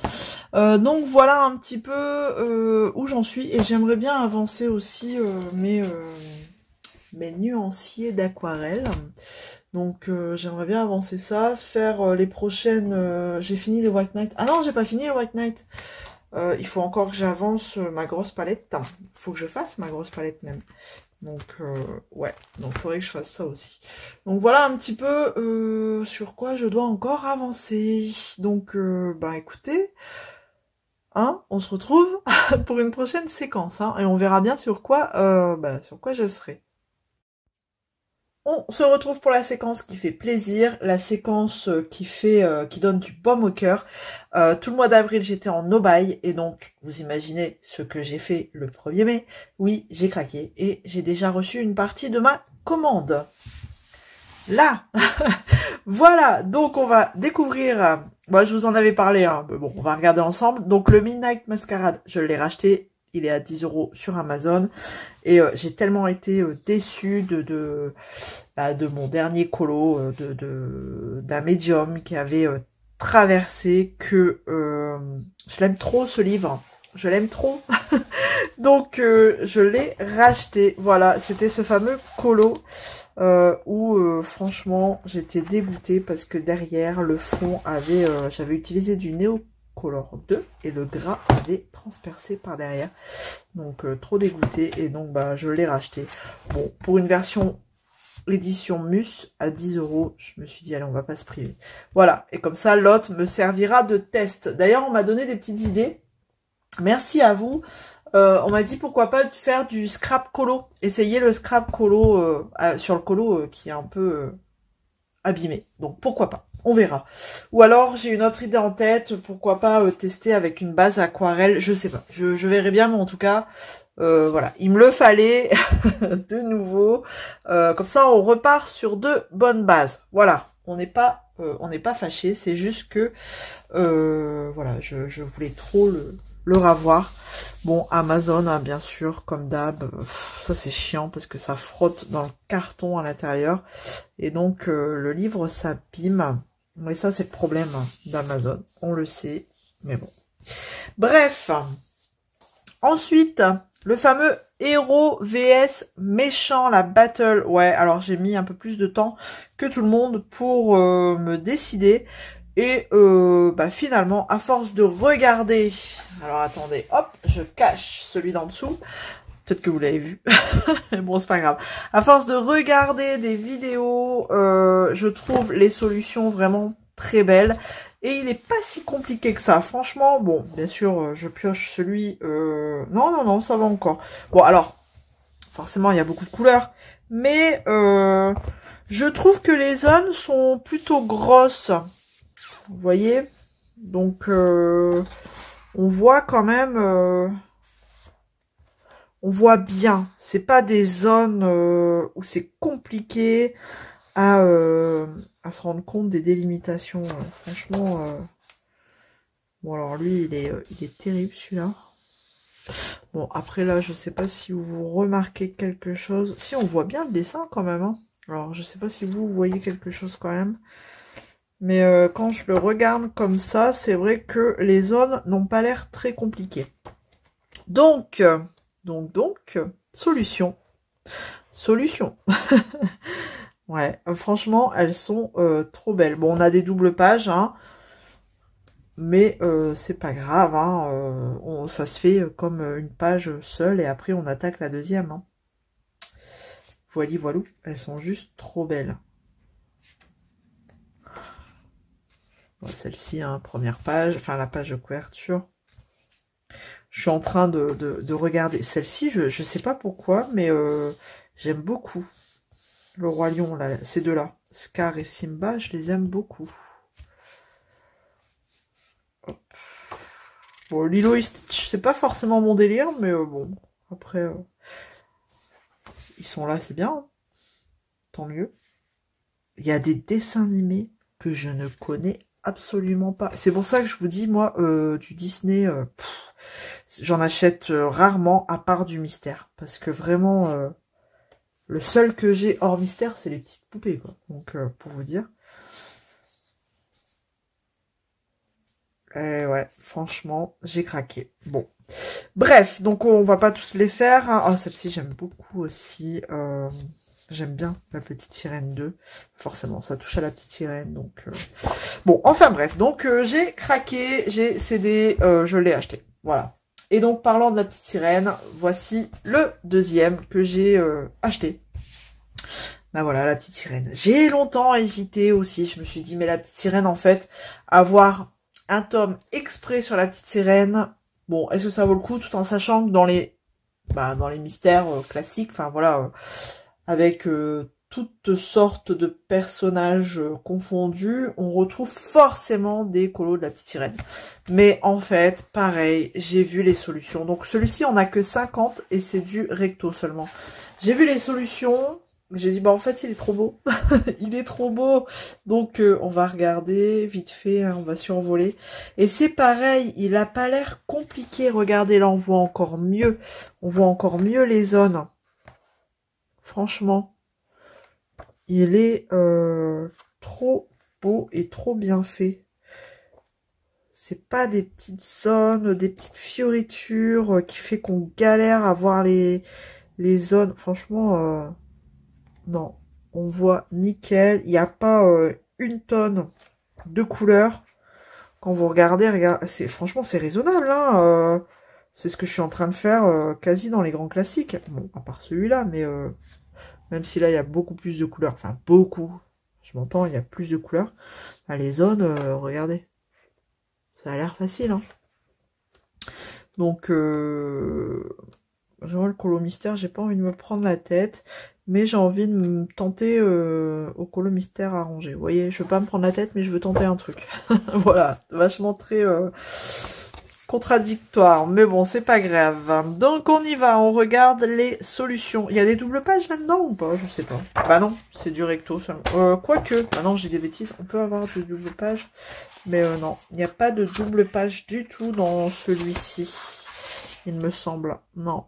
Donc voilà un petit peu où j'en suis, et j'aimerais bien avancer aussi mes nuanciers d'aquarelle. Donc j'aimerais bien avancer ça, faire les prochaines... j'ai fini les White Night. Ah non, j'ai pas fini les White Night. Il faut encore que j'avance ma grosse palette. Il faut que je fasse ma grosse palette même. Donc ouais, donc il faudrait que je fasse ça aussi. Donc voilà un petit peu sur quoi je dois encore avancer. Donc bah écoutez, hein, on se retrouve pour une prochaine séquence, hein, et on verra bien sur quoi je serai. On se retrouve pour la séquence qui fait plaisir, la séquence qui donne du baume au cœur. Tout le mois d'avril, j'étais en no-buy, et donc, vous imaginez ce que j'ai fait le 1er mai. Oui, j'ai craqué, et j'ai déjà reçu une partie de ma commande. Là. Voilà, donc on va découvrir... Moi, je vous en avais parlé, hein, mais bon, on va regarder ensemble. Donc, le Midnight Masquerade, je l'ai racheté. Il est à 10 € sur Amazon. Et j'ai tellement été déçue de mon dernier colo, d'un médium qui avait traversé, que je l'aime trop ce livre. Je l'aime trop. Donc, je l'ai racheté. Voilà, c'était ce fameux colo où, franchement, j'étais dégoûtée parce que derrière, le fond avait... j'avais utilisé du Neocolor 2 et le gras avait transpercé par derrière. Donc, trop dégoûtée. Et donc, bah, je l'ai racheté. Bon, pour une version édition Mus à 10 €, je me suis dit, allez, on va pas se priver. Voilà, et comme ça, l'autre me servira de test. D'ailleurs, on m'a donné des petites idées. Merci à vous. On m'a dit pourquoi pas faire du scrap colo. Essayez le scrap colo sur le colo qui est un peu abîmé. Donc pourquoi pas. On verra. Ou alors j'ai une autre idée en tête. Pourquoi pas tester avec une base aquarelle. Je sais pas. Je verrai bien, mais en tout cas, voilà. Il me le fallait de nouveau. Comme ça, on repart sur de bonnes bases. Voilà. On n'est pas fâchés. C'est juste que voilà, je voulais trop le ravoir. Bon, Amazon, hein, bien sûr, comme d'hab, ça c'est chiant parce que ça frotte dans le carton à l'intérieur. Et donc, le livre s'abîme. Mais ça, c'est le problème d'Amazon. On le sait, mais bon. Bref. Ensuite, le fameux héros vs méchant, la battle. Ouais, alors j'ai mis un peu plus de temps que tout le monde pour me décider. Et bah, finalement, à force de regarder... Alors attendez, hop, je cache celui d'en dessous. Peut-être que vous l'avez vu. Mais bon, c'est pas grave. À force de regarder des vidéos, je trouve les solutions vraiment très belles. Et il n'est pas si compliqué que ça. Franchement, bon, bien sûr, je pioche celui... Non, non, ça va encore. Bon, alors, forcément, il y a beaucoup de couleurs. Mais je trouve que les zones sont plutôt grosses. Vous voyez? Donc, on voit quand même... on voit bien. C'est pas des zones où c'est compliqué à se rendre compte des délimitations. Franchement... Bon, alors lui, il est terrible, celui-là. Bon, après, là, je sais pas si vous remarquez quelque chose. Si, on voit bien le dessin, quand même. Hein. Alors, je sais pas si vous voyez quelque chose, quand même. Mais quand je le regarde comme ça, c'est vrai que les zones n'ont pas l'air très compliquées. Donc, solution. Solution. Ouais, franchement, elles sont trop belles. Bon, on a des doubles pages, hein. Mais c'est pas grave, hein, ça se fait comme une page seule et après on attaque la deuxième. Hein. Voili voilou, elles sont juste trop belles. Bon, celle-ci, hein, première page, enfin la page de couverture. Je suis en train de regarder. Celle-ci, je sais pas pourquoi, mais j'aime beaucoup. Le Roi Lion, là, ces deux-là, Scar et Simba, je les aime beaucoup. Bon, Lilo et Stitch, c'est pas forcément mon délire, mais bon, après, ils sont là, c'est bien. Hein. Tant mieux. Il y a des dessins animés que je ne connais absolument pas. C'est pour ça que je vous dis, moi, du Disney, j'en achète rarement, à part du mystère. Parce que vraiment, le seul que j'ai hors mystère, c'est les petites poupées, quoi. Donc, pour vous dire. Ouais, franchement, j'ai craqué. Bon. Bref, donc on va pas tous les faire. Hein. Oh, celle-ci, j'aime beaucoup aussi. J'aime bien la petite sirène 2. Forcément, ça touche à la petite sirène. Donc, bon, enfin bref. Donc, j'ai craqué, j'ai cédé, je l'ai acheté. Voilà. Et donc, parlant de la petite sirène, voici le deuxième que j'ai acheté. Ben voilà, la petite sirène. J'ai longtemps hésité aussi. Je me suis dit, mais la petite sirène, en fait, avoir un tome exprès sur la petite sirène, bon, est-ce que ça vaut le coup, tout en sachant que dans les mystères classiques, enfin voilà, avec toutes sortes de personnages confondus, on retrouve forcément des colos de la petite sirène. Mais en fait, pareil, j'ai vu les solutions. Donc celui-ci, on n'a que 50 et c'est du recto seulement. J'ai vu les solutions... J'ai dit, bah en fait, il est trop beau. Il est trop beau. Donc, on va regarder vite fait, hein, on va survoler. Et c'est pareil, il a pas l'air compliqué. Regardez, là, on voit encore mieux. On voit encore mieux les zones. Franchement, il est trop beau et trop bien fait. c'est pas des petites zones, des petites fioritures qui fait qu'on galère à voir les zones. Franchement, non, on voit nickel. Il n'y a pas une tonne de couleurs. Quand vous regardez, franchement, c'est raisonnable. Hein, c'est ce que je suis en train de faire quasi dans les grands classiques. Bon, à part celui-là, mais même si là, il y a beaucoup plus de couleurs. Enfin, beaucoup. Je m'entends, il y a plus de couleurs. Enfin, les zones, regardez. Ça a l'air facile. Hein. Donc, genre le colo mystère, j'ai pas envie de me prendre la tête. Mais j'ai envie de me tenter au colo mystère arrangé. Vous voyez, je veux pas me prendre la tête, mais je veux tenter un truc. Voilà, vachement très contradictoire. Mais bon, c'est pas grave. Donc on y va, on regarde les solutions. Il y a des doubles pages là-dedans ou pas? Je sais pas. Bah non, c'est du recto seulement. Quoique, ah non, j'ai des bêtises. On peut avoir du double page. Mais non, il n'y a pas de double page du tout dans celui-ci. Il me semble. Non.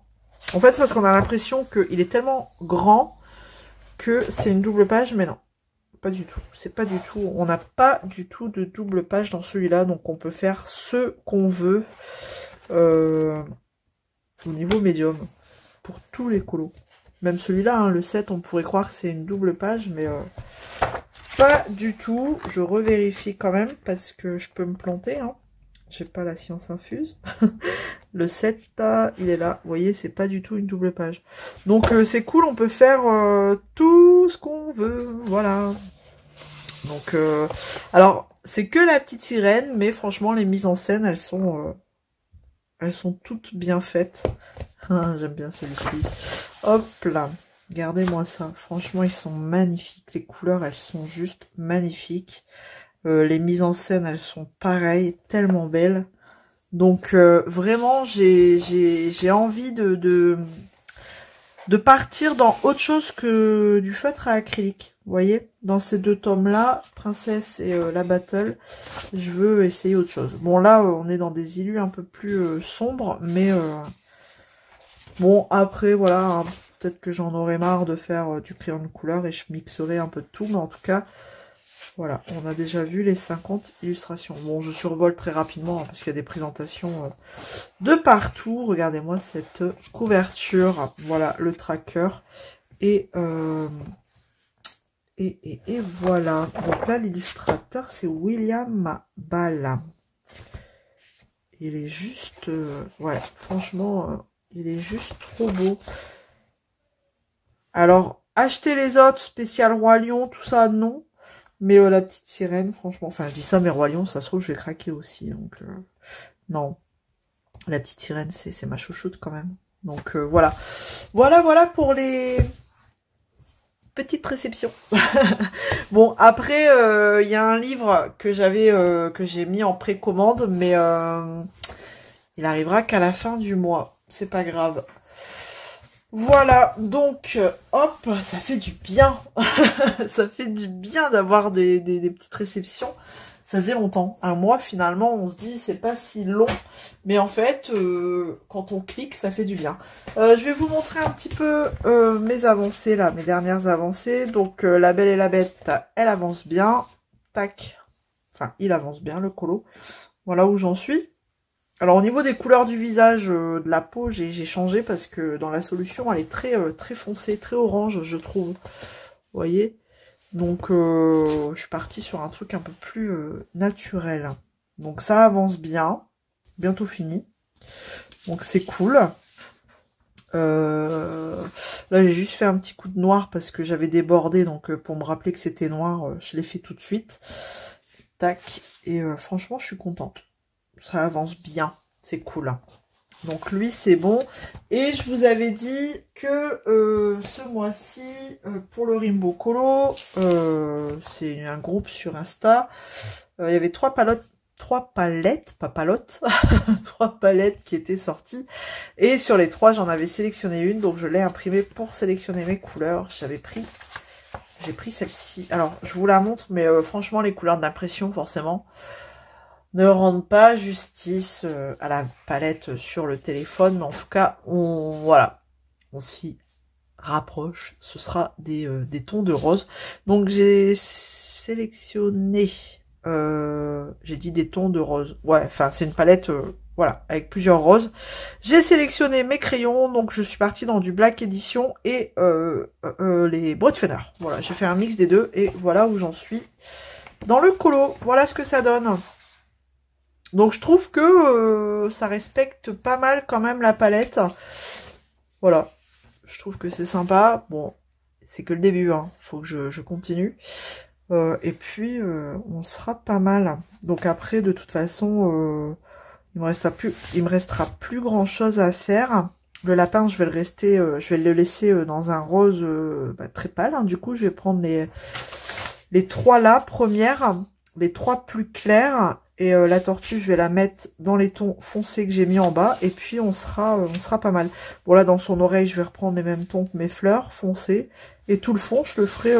En fait, c'est parce qu'on a l'impression qu'il est tellement grand que c'est une double page, mais non. Pas du tout. C'est pas du tout. On n'a pas du tout de double page dans celui-là, donc on peut faire ce qu'on veut au niveau médium pour tous les colos. Même celui-là, hein, le 7, on pourrait croire que c'est une double page, mais pas du tout. Je revérifie quand même parce que je peux me planter. Hein. J'ai pas la science infuse. Le 7, il est là. Vous voyez, c'est pas du tout une double page. Donc, c'est cool. On peut faire tout ce qu'on veut. Voilà. Donc, alors, c'est que la petite sirène. Mais franchement, les mises en scène, elles sont toutes bien faites. J'aime bien celui-ci. Hop là. Regardez-moi ça. Franchement, ils sont magnifiques. Les couleurs, elles sont juste magnifiques. Les mises en scène, elles sont pareilles. Tellement belles. Donc vraiment j'ai envie de partir dans autre chose que du feutre à acrylique. Vous voyez, dans ces deux tomes là, Princesse et la Battle, je veux essayer autre chose. Bon là on est dans des illus un peu plus sombres, mais bon après voilà, hein, peut-être que j'en aurai marre de faire du crayon de couleur et je mixerai un peu de tout, mais en tout cas voilà, on a déjà vu les 50 illustrations. Bon, je survole très rapidement, hein, parce qu'il y a des présentations de partout. Regardez-moi cette couverture. Voilà, le tracker. Et voilà. Donc là, l'illustrateur, c'est William Ball. Il est juste... ouais, franchement, il est juste trop beau. Alors, acheter les autres, spécial Roi Lion, tout ça, non. Mais la petite sirène, franchement, enfin je dis ça, mais Roi Lion, ça se trouve, je vais craquer aussi. Donc, non. La petite sirène, c'est ma chouchoute quand même. Donc, voilà. Voilà pour les petites réceptions. Bon, après, il y a un livre que j'ai mis en précommande, mais il arrivera qu'à la fin du mois. C'est pas grave. Voilà, donc, hop, ça fait du bien. Ça fait du bien d'avoir des petites réceptions. Ça faisait longtemps. Un mois, finalement, on se dit, c'est pas si long. Mais en fait, quand on clique, ça fait du bien. Je vais vous montrer un petit peu mes avancées, là, mes dernières avancées. Donc, La Belle et la Bête, elle avance bien. Tac. Enfin, il avance bien, le colo. Voilà où j'en suis. Alors au niveau des couleurs du visage, de la peau, j'ai changé parce que dans la solution, elle est très foncée, très orange, je trouve. Vous voyez? Donc je suis partie sur un truc un peu plus naturel. Donc ça avance bien. Bientôt fini. Donc c'est cool. Là j'ai juste fait un petit coup de noir parce que j'avais débordé. Donc pour me rappeler que c'était noir, je l'ai fait tout de suite. Tac. Et franchement, je suis contente. Ça avance bien, c'est cool. Donc lui c'est bon. Et je vous avais dit que ce mois-ci, pour le Rimbo Colo, c'est un groupe sur Insta, il y avait trois palettes, pas palottes, trois palettes qui étaient sorties. Et sur les trois, j'en avais sélectionné une, donc je l'ai imprimée pour sélectionner mes couleurs. J'ai pris celle-ci. Alors, je vous la montre, mais franchement, les couleurs d'impression, forcément, ne rendent pas justice à la palette sur le téléphone, mais en tout cas, voilà, on s'y rapproche. Ce sera des tons de rose. Donc j'ai sélectionné j'ai dit des tons de rose. Ouais, enfin, c'est une palette, voilà, avec plusieurs roses. J'ai sélectionné mes crayons, donc je suis partie dans du Black Edition et les Broadfenner. Voilà, j'ai fait un mix des deux et voilà où j'en suis dans le colo. Voilà ce que ça donne. Donc je trouve que ça respecte pas mal quand même la palette. Voilà, je trouve que c'est sympa. Bon, c'est que le début, hein. Faut que je continue. Et puis on sera pas mal. Donc après, de toute façon, il me restera plus grand chose à faire. Le lapin, je vais le laisser dans un rose très pâle. Hein. Du coup, je vais prendre les trois là, premières, les trois plus clairs. Et la tortue, je vais la mettre dans les tons foncés que j'ai mis en bas. Et puis, on sera pas mal. Bon, là, dans son oreille, je vais reprendre les mêmes tons que mes fleurs foncées. Et tout le fond, je le ferai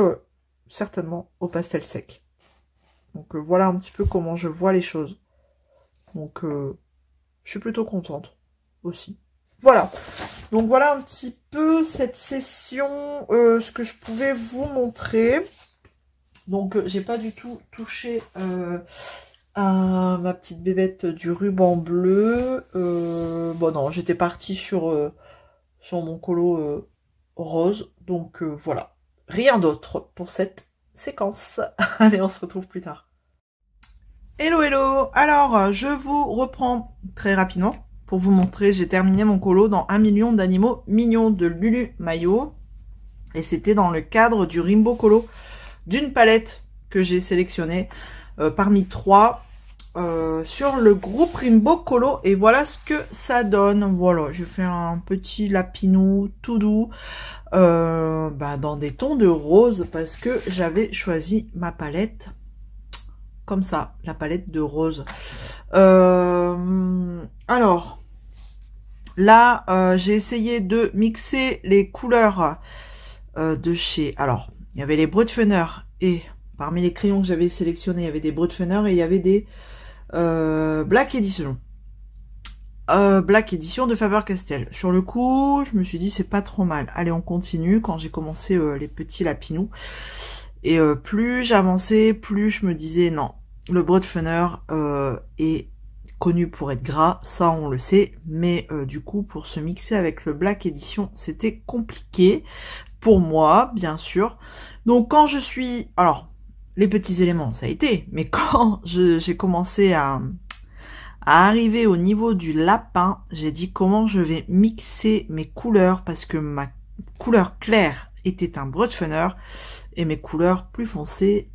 certainement au pastel sec. Donc, voilà un petit peu comment je vois les choses. Donc, je suis plutôt contente aussi. Voilà. Donc, voilà un petit peu cette session, ce que je pouvais vous montrer. Donc, j'ai pas du tout touché... ma petite bébête du ruban bleu. Bon non, j'étais partie sur mon colo rose. Donc voilà. Rien d'autre pour cette séquence. Allez, on se retrouve plus tard. Hello, hello. Alors, je vous reprends très rapidement pour vous montrer. J'ai terminé mon colo dans 1 million d'animaux mignons de Lulu Maillot. Et c'était dans le cadre du Rainbow Colo d'une palette que j'ai sélectionnée. Parmi 3 sur le groupe Rainbow Colo et voilà ce que ça donne. Voilà, j'ai fait un petit lapinou tout doux dans des tons de rose parce que j'avais choisi ma palette comme ça, la palette de rose. Alors là j'ai essayé de mixer les couleurs de chez, alors il y avait les Broadfenner et parmi les crayons que j'avais sélectionnés, il y avait des Broadfenner et il y avait des Black Edition. Black Edition de Faber-Castell. Sur le coup, je me suis dit, c'est pas trop mal. Allez, on continue. Quand j'ai commencé les petits lapinous. Et plus j'avançais, plus je me disais, non, le Broadfenner est connu pour être gras, ça on le sait. Mais du coup, pour se mixer avec le Black Edition, c'était compliqué. Pour moi, bien sûr. Donc quand je suis... Alors, les petits éléments, ça a été. Mais quand j'ai commencé à arriver au niveau du lapin, j'ai dit comment je vais mixer mes couleurs. Parce que ma couleur claire était un Broadfenner. Et mes couleurs plus foncées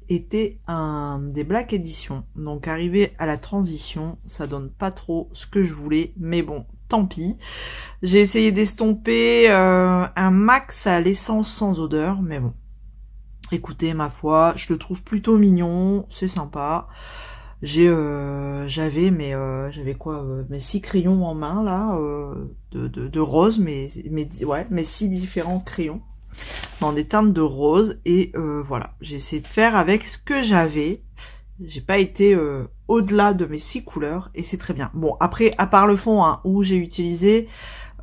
étaient des Black Edition. Donc arrivé à la transition, ça donne pas trop ce que je voulais. Mais bon, tant pis. J'ai essayé d'estomper un max à l'essence sans odeur, mais bon. Écoutez, ma foi, je le trouve plutôt mignon, c'est sympa. J'avais mes 6 crayons en main là, de rose, mes 6 différents crayons dans des teintes de rose et voilà, j'ai essayé de faire avec ce que j'avais. J'ai pas été au-delà de mes 6 couleurs et c'est très bien. Bon, après, à part le fond, hein, où j'ai utilisé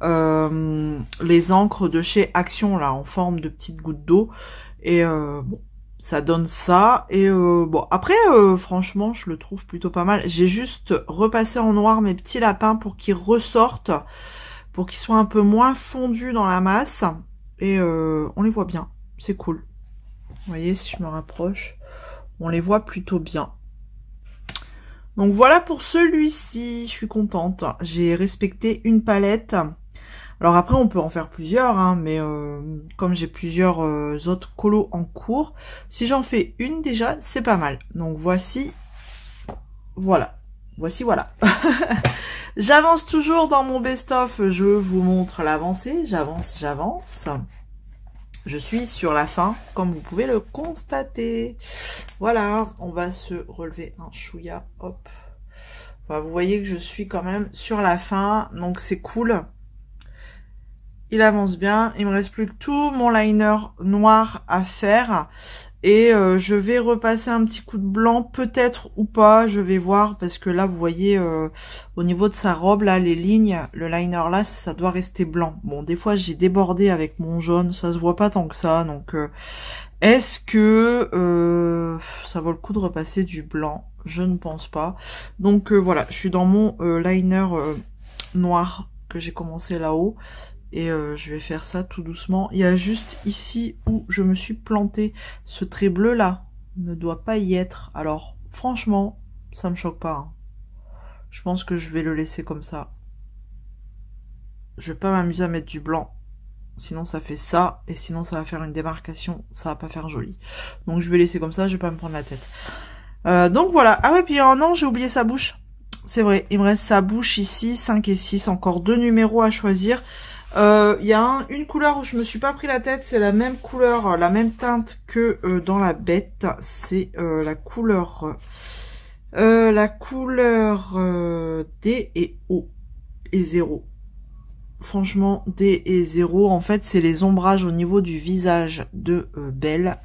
les encres de chez Action, là, en forme de petites gouttes d'eau. Et bon, ça donne ça. Et bon, après, franchement, je le trouve plutôt pas mal. J'ai juste repassé en noir mes petits lapins pour qu'ils ressortent, pour qu'ils soient un peu moins fondus dans la masse. Et on les voit bien, c'est cool. Vous voyez, si je me rapproche, on les voit plutôt bien. Donc voilà pour celui-ci, je suis contente. J'ai respecté une palette. Alors après, on peut en faire plusieurs, hein, mais comme j'ai plusieurs autres colos en cours, si j'en fais une déjà, c'est pas mal. Donc voici, voilà. J'avance toujours dans mon best-of, je vous montre l'avancée, j'avance. Je suis sur la fin, comme vous pouvez le constater. Voilà, on va se relever un chouïa, hop. Enfin, vous voyez que je suis quand même sur la fin, donc c'est cool. Il avance bien, il me reste plus que tout mon liner noir à faire. Et je vais repasser un petit coup de blanc, peut-être ou pas, je vais voir, parce que là, vous voyez, au niveau de sa robe, là, les lignes, le liner là, ça doit rester blanc. Bon, des fois, j'ai débordé avec mon jaune, ça se voit pas tant que ça, donc Est-ce que ça vaut le coup de repasser du blanc? Je ne pense pas. Donc voilà, je suis dans mon liner noir que j'ai commencé là-haut. Et je vais faire ça tout doucement. Il y a juste ici où je me suis plantée. Ce trait bleu là ne doit pas y être. Alors franchement, ça me choque pas. Hein. Je pense que je vais le laisser comme ça. Je vais pas m'amuser à mettre du blanc. Sinon ça fait ça. Et sinon ça va faire une démarcation. Ça va pas faire joli. Donc je vais laisser comme ça. Je vais pas me prendre la tête. Donc voilà. Ah ouais, puis non, j'ai oublié sa bouche. C'est vrai. Il me reste sa bouche ici. 5 et 6. Encore 2 numéros à choisir. Il y a une couleur où je me suis pas pris la tête, c'est la même couleur, la même teinte que dans la bête, c'est la couleur D et O et 0. Franchement, D et 0, en fait, c'est les ombrages au niveau du visage de Belle.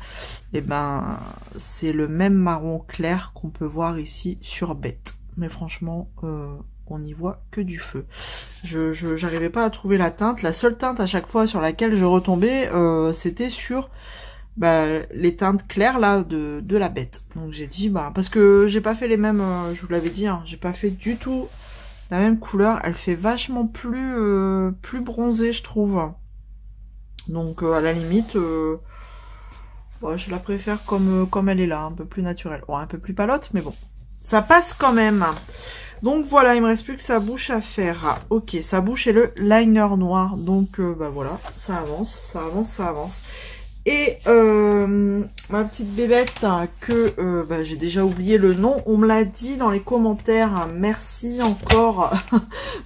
Et ben, c'est le même marron clair qu'on peut voir ici sur Bête. Mais franchement, on n'y voit que du feu. J'arrivais pas à trouver la teinte. La seule teinte à chaque fois sur laquelle je retombais, c'était sur les teintes claires là de la bête. Donc j'ai dit parce que j'ai pas fait les mêmes, je vous l'avais dit, hein, j'ai pas fait du tout la même couleur. Elle fait vachement plus bronzée, je trouve. Donc à la limite, je la préfère comme elle est là, un peu plus naturelle. Bon, un peu plus palote, mais bon, ça passe quand même. Donc voilà, il me reste plus que sa bouche à faire. Ok, sa bouche et le liner noir. Donc voilà, ça avance, ça avance, ça avance. Et ma petite bébête que j'ai déjà oublié le nom. On me l'a dit dans les commentaires. Merci encore.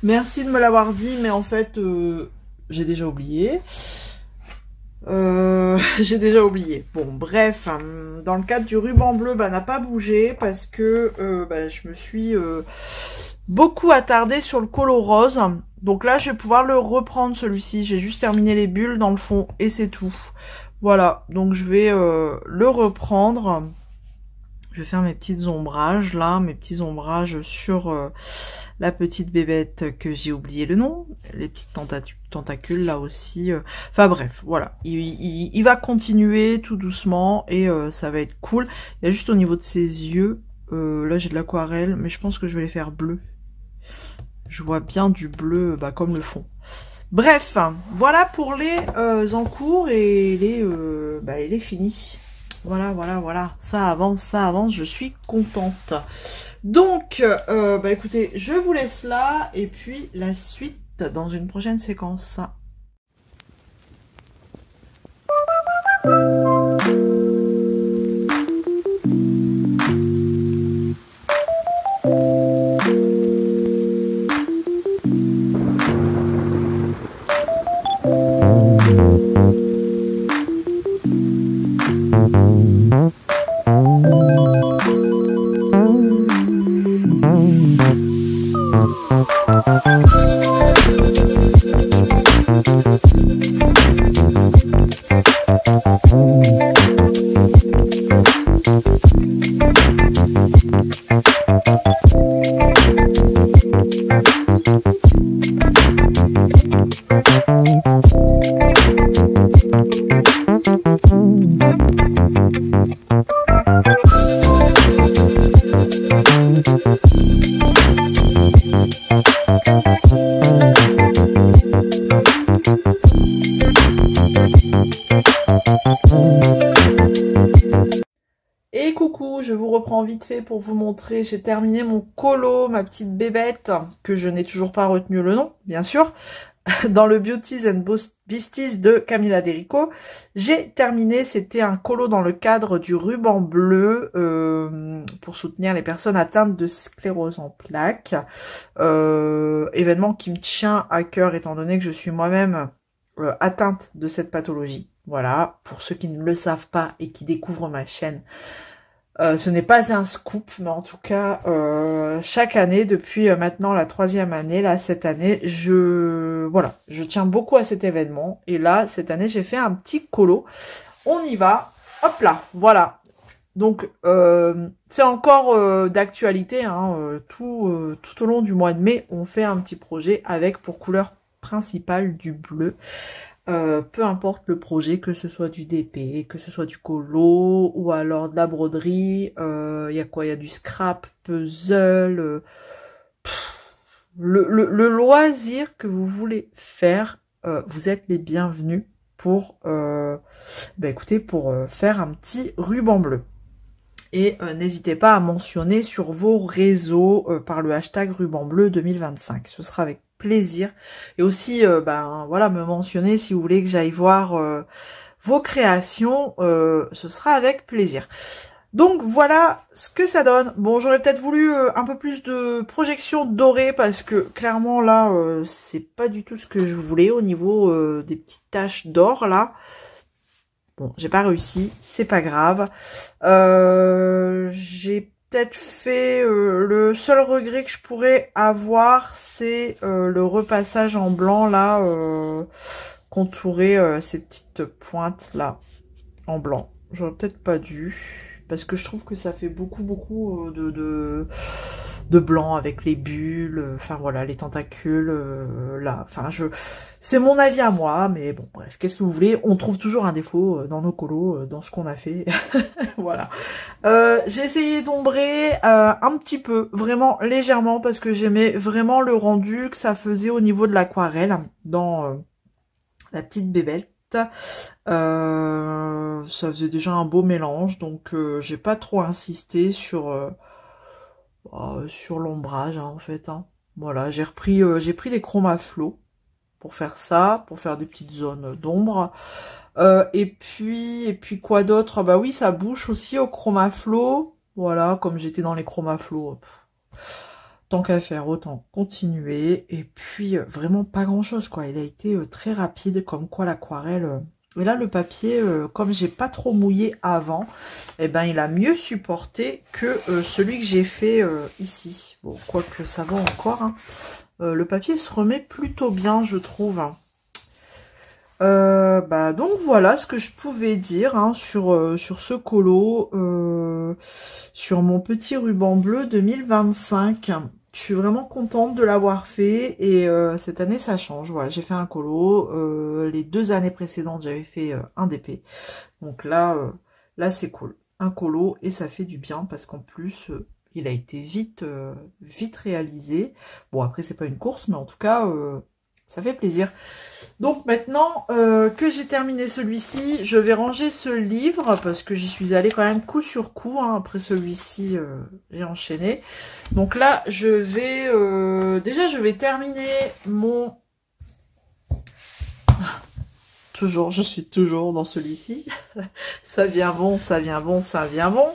Merci de me l'avoir dit, mais en fait j'ai déjà oublié. J'ai déjà oublié. Bon, bref, dans le cadre du ruban bleu, n'a pas bougé parce que je me suis beaucoup attardée sur le colo rose. Donc là, je vais pouvoir le reprendre celui-ci. J'ai juste terminé les bulles dans le fond et c'est tout. Voilà, donc je vais le reprendre. Je vais faire mes petits ombrages là, mes petits ombrages sur la petite bébête que j'ai oublié le nom, les petites tentacules là aussi. Enfin bref, voilà, il va continuer tout doucement et ça va être cool. Il y a juste au niveau de ses yeux, là j'ai de l'aquarelle, mais je pense que je vais les faire bleus. Je vois bien du bleu comme le fond. Bref, voilà pour les encours et les finis. Voilà, ça avance, je suis contente. Donc, écoutez, je vous laisse là, et puis la suite dans une prochaine séquence. Et coucou, je vous reprends vite fait pour vous montrer, j'ai terminé mon colo, ma petite bébête, que je n'ai toujours pas retenu le nom, bien sûr, dans le Beauties and Beasties de Camilla Derico. J'ai terminé, c'était un colo dans le cadre du ruban bleu pour soutenir les personnes atteintes de sclérose en plaques. Événement qui me tient à cœur étant donné que je suis moi-même atteinte de cette pathologie. Voilà, pour ceux qui ne le savent pas et qui découvrent ma chaîne. Ce n'est pas un scoop, mais en tout cas, chaque année, depuis maintenant la 3e année, là, cette année, je tiens beaucoup à cet événement. Et là, cette année, j'ai fait un petit colo. On y va. Hop là, voilà. Donc, c'est encore d'actualité, hein, tout au long du mois de mai, on fait un petit projet avec pour couleur principale du bleu. peu importe le projet, que ce soit du DP, que ce soit du colo, ou alors de la broderie, il y a quoi? Il y a du scrap, puzzle, le loisir que vous voulez faire, vous êtes les bienvenus pour, écoutez, pour faire un petit ruban bleu. Et n'hésitez pas à mentionner sur vos réseaux par le hashtag ruban bleu 2025. Ce sera avec plaisir. Et aussi, voilà, me mentionner si vous voulez que j'aille voir vos créations. Ce sera avec plaisir. Donc voilà ce que ça donne. Bon, j'aurais peut-être voulu un peu plus de projection dorée parce que clairement là, c'est pas du tout ce que je voulais au niveau des petites taches d'or là. Bon, j'ai pas réussi, c'est pas grave. J'ai peut-être fait le seul regret que je pourrais avoir, c'est le repassage en blanc là, contourer ces petites pointes là en blanc. J'aurais peut-être pas dû. Parce que je trouve que ça fait beaucoup de blanc avec les bulles, enfin voilà, les tentacules, là. Enfin, c'est mon avis à moi, mais bon, bref, qu'est-ce que vous voulez? On trouve toujours un défaut dans nos colos, dans ce qu'on a fait. Voilà. J'ai essayé d'ombrer un petit peu, vraiment légèrement, parce que j'aimais vraiment le rendu que ça faisait au niveau de l'aquarelle, dans la petite bébête. Ça faisait déjà un beau mélange, donc j'ai pas trop insisté sur l'ombrage, hein, en fait. Hein. Voilà, j'ai pris des chromas flots pour faire ça, pour faire des petites zones d'ombre. Et puis quoi d'autre? Bah oui, ça bouge aussi au chroma flow. Voilà, comme j'étais dans les chromas flots. Tant qu'à faire, autant continuer. Et puis, vraiment pas grand-chose, quoi. Il a été très rapide, comme quoi l'aquarelle... Et là, le papier, comme j'ai pas trop mouillé avant, eh ben, il a mieux supporté que celui que j'ai fait ici. Bon, quoique ça va encore. Hein. Le papier se remet plutôt bien, je trouve. Donc voilà ce que je pouvais dire hein, sur ce colo, sur mon petit ruban bleu 2025. Je suis vraiment contente de l'avoir fait et cette année ça change. Voilà, j'ai fait un colo. Les 2 années précédentes j'avais fait un DP. Donc là c'est cool. Un colo et ça fait du bien parce qu'en plus il a été vite réalisé. Bon après c'est pas une course mais en tout cas ça fait plaisir. Donc maintenant que j'ai terminé celui-ci, je vais ranger ce livre parce que j'y suis allée quand même coup sur coup. Hein, après celui-ci, j'ai enchaîné. Donc là, je vais... déjà, je vais terminer mon... je suis toujours dans celui-ci. Ça vient bon, ça vient bon, ça vient bon.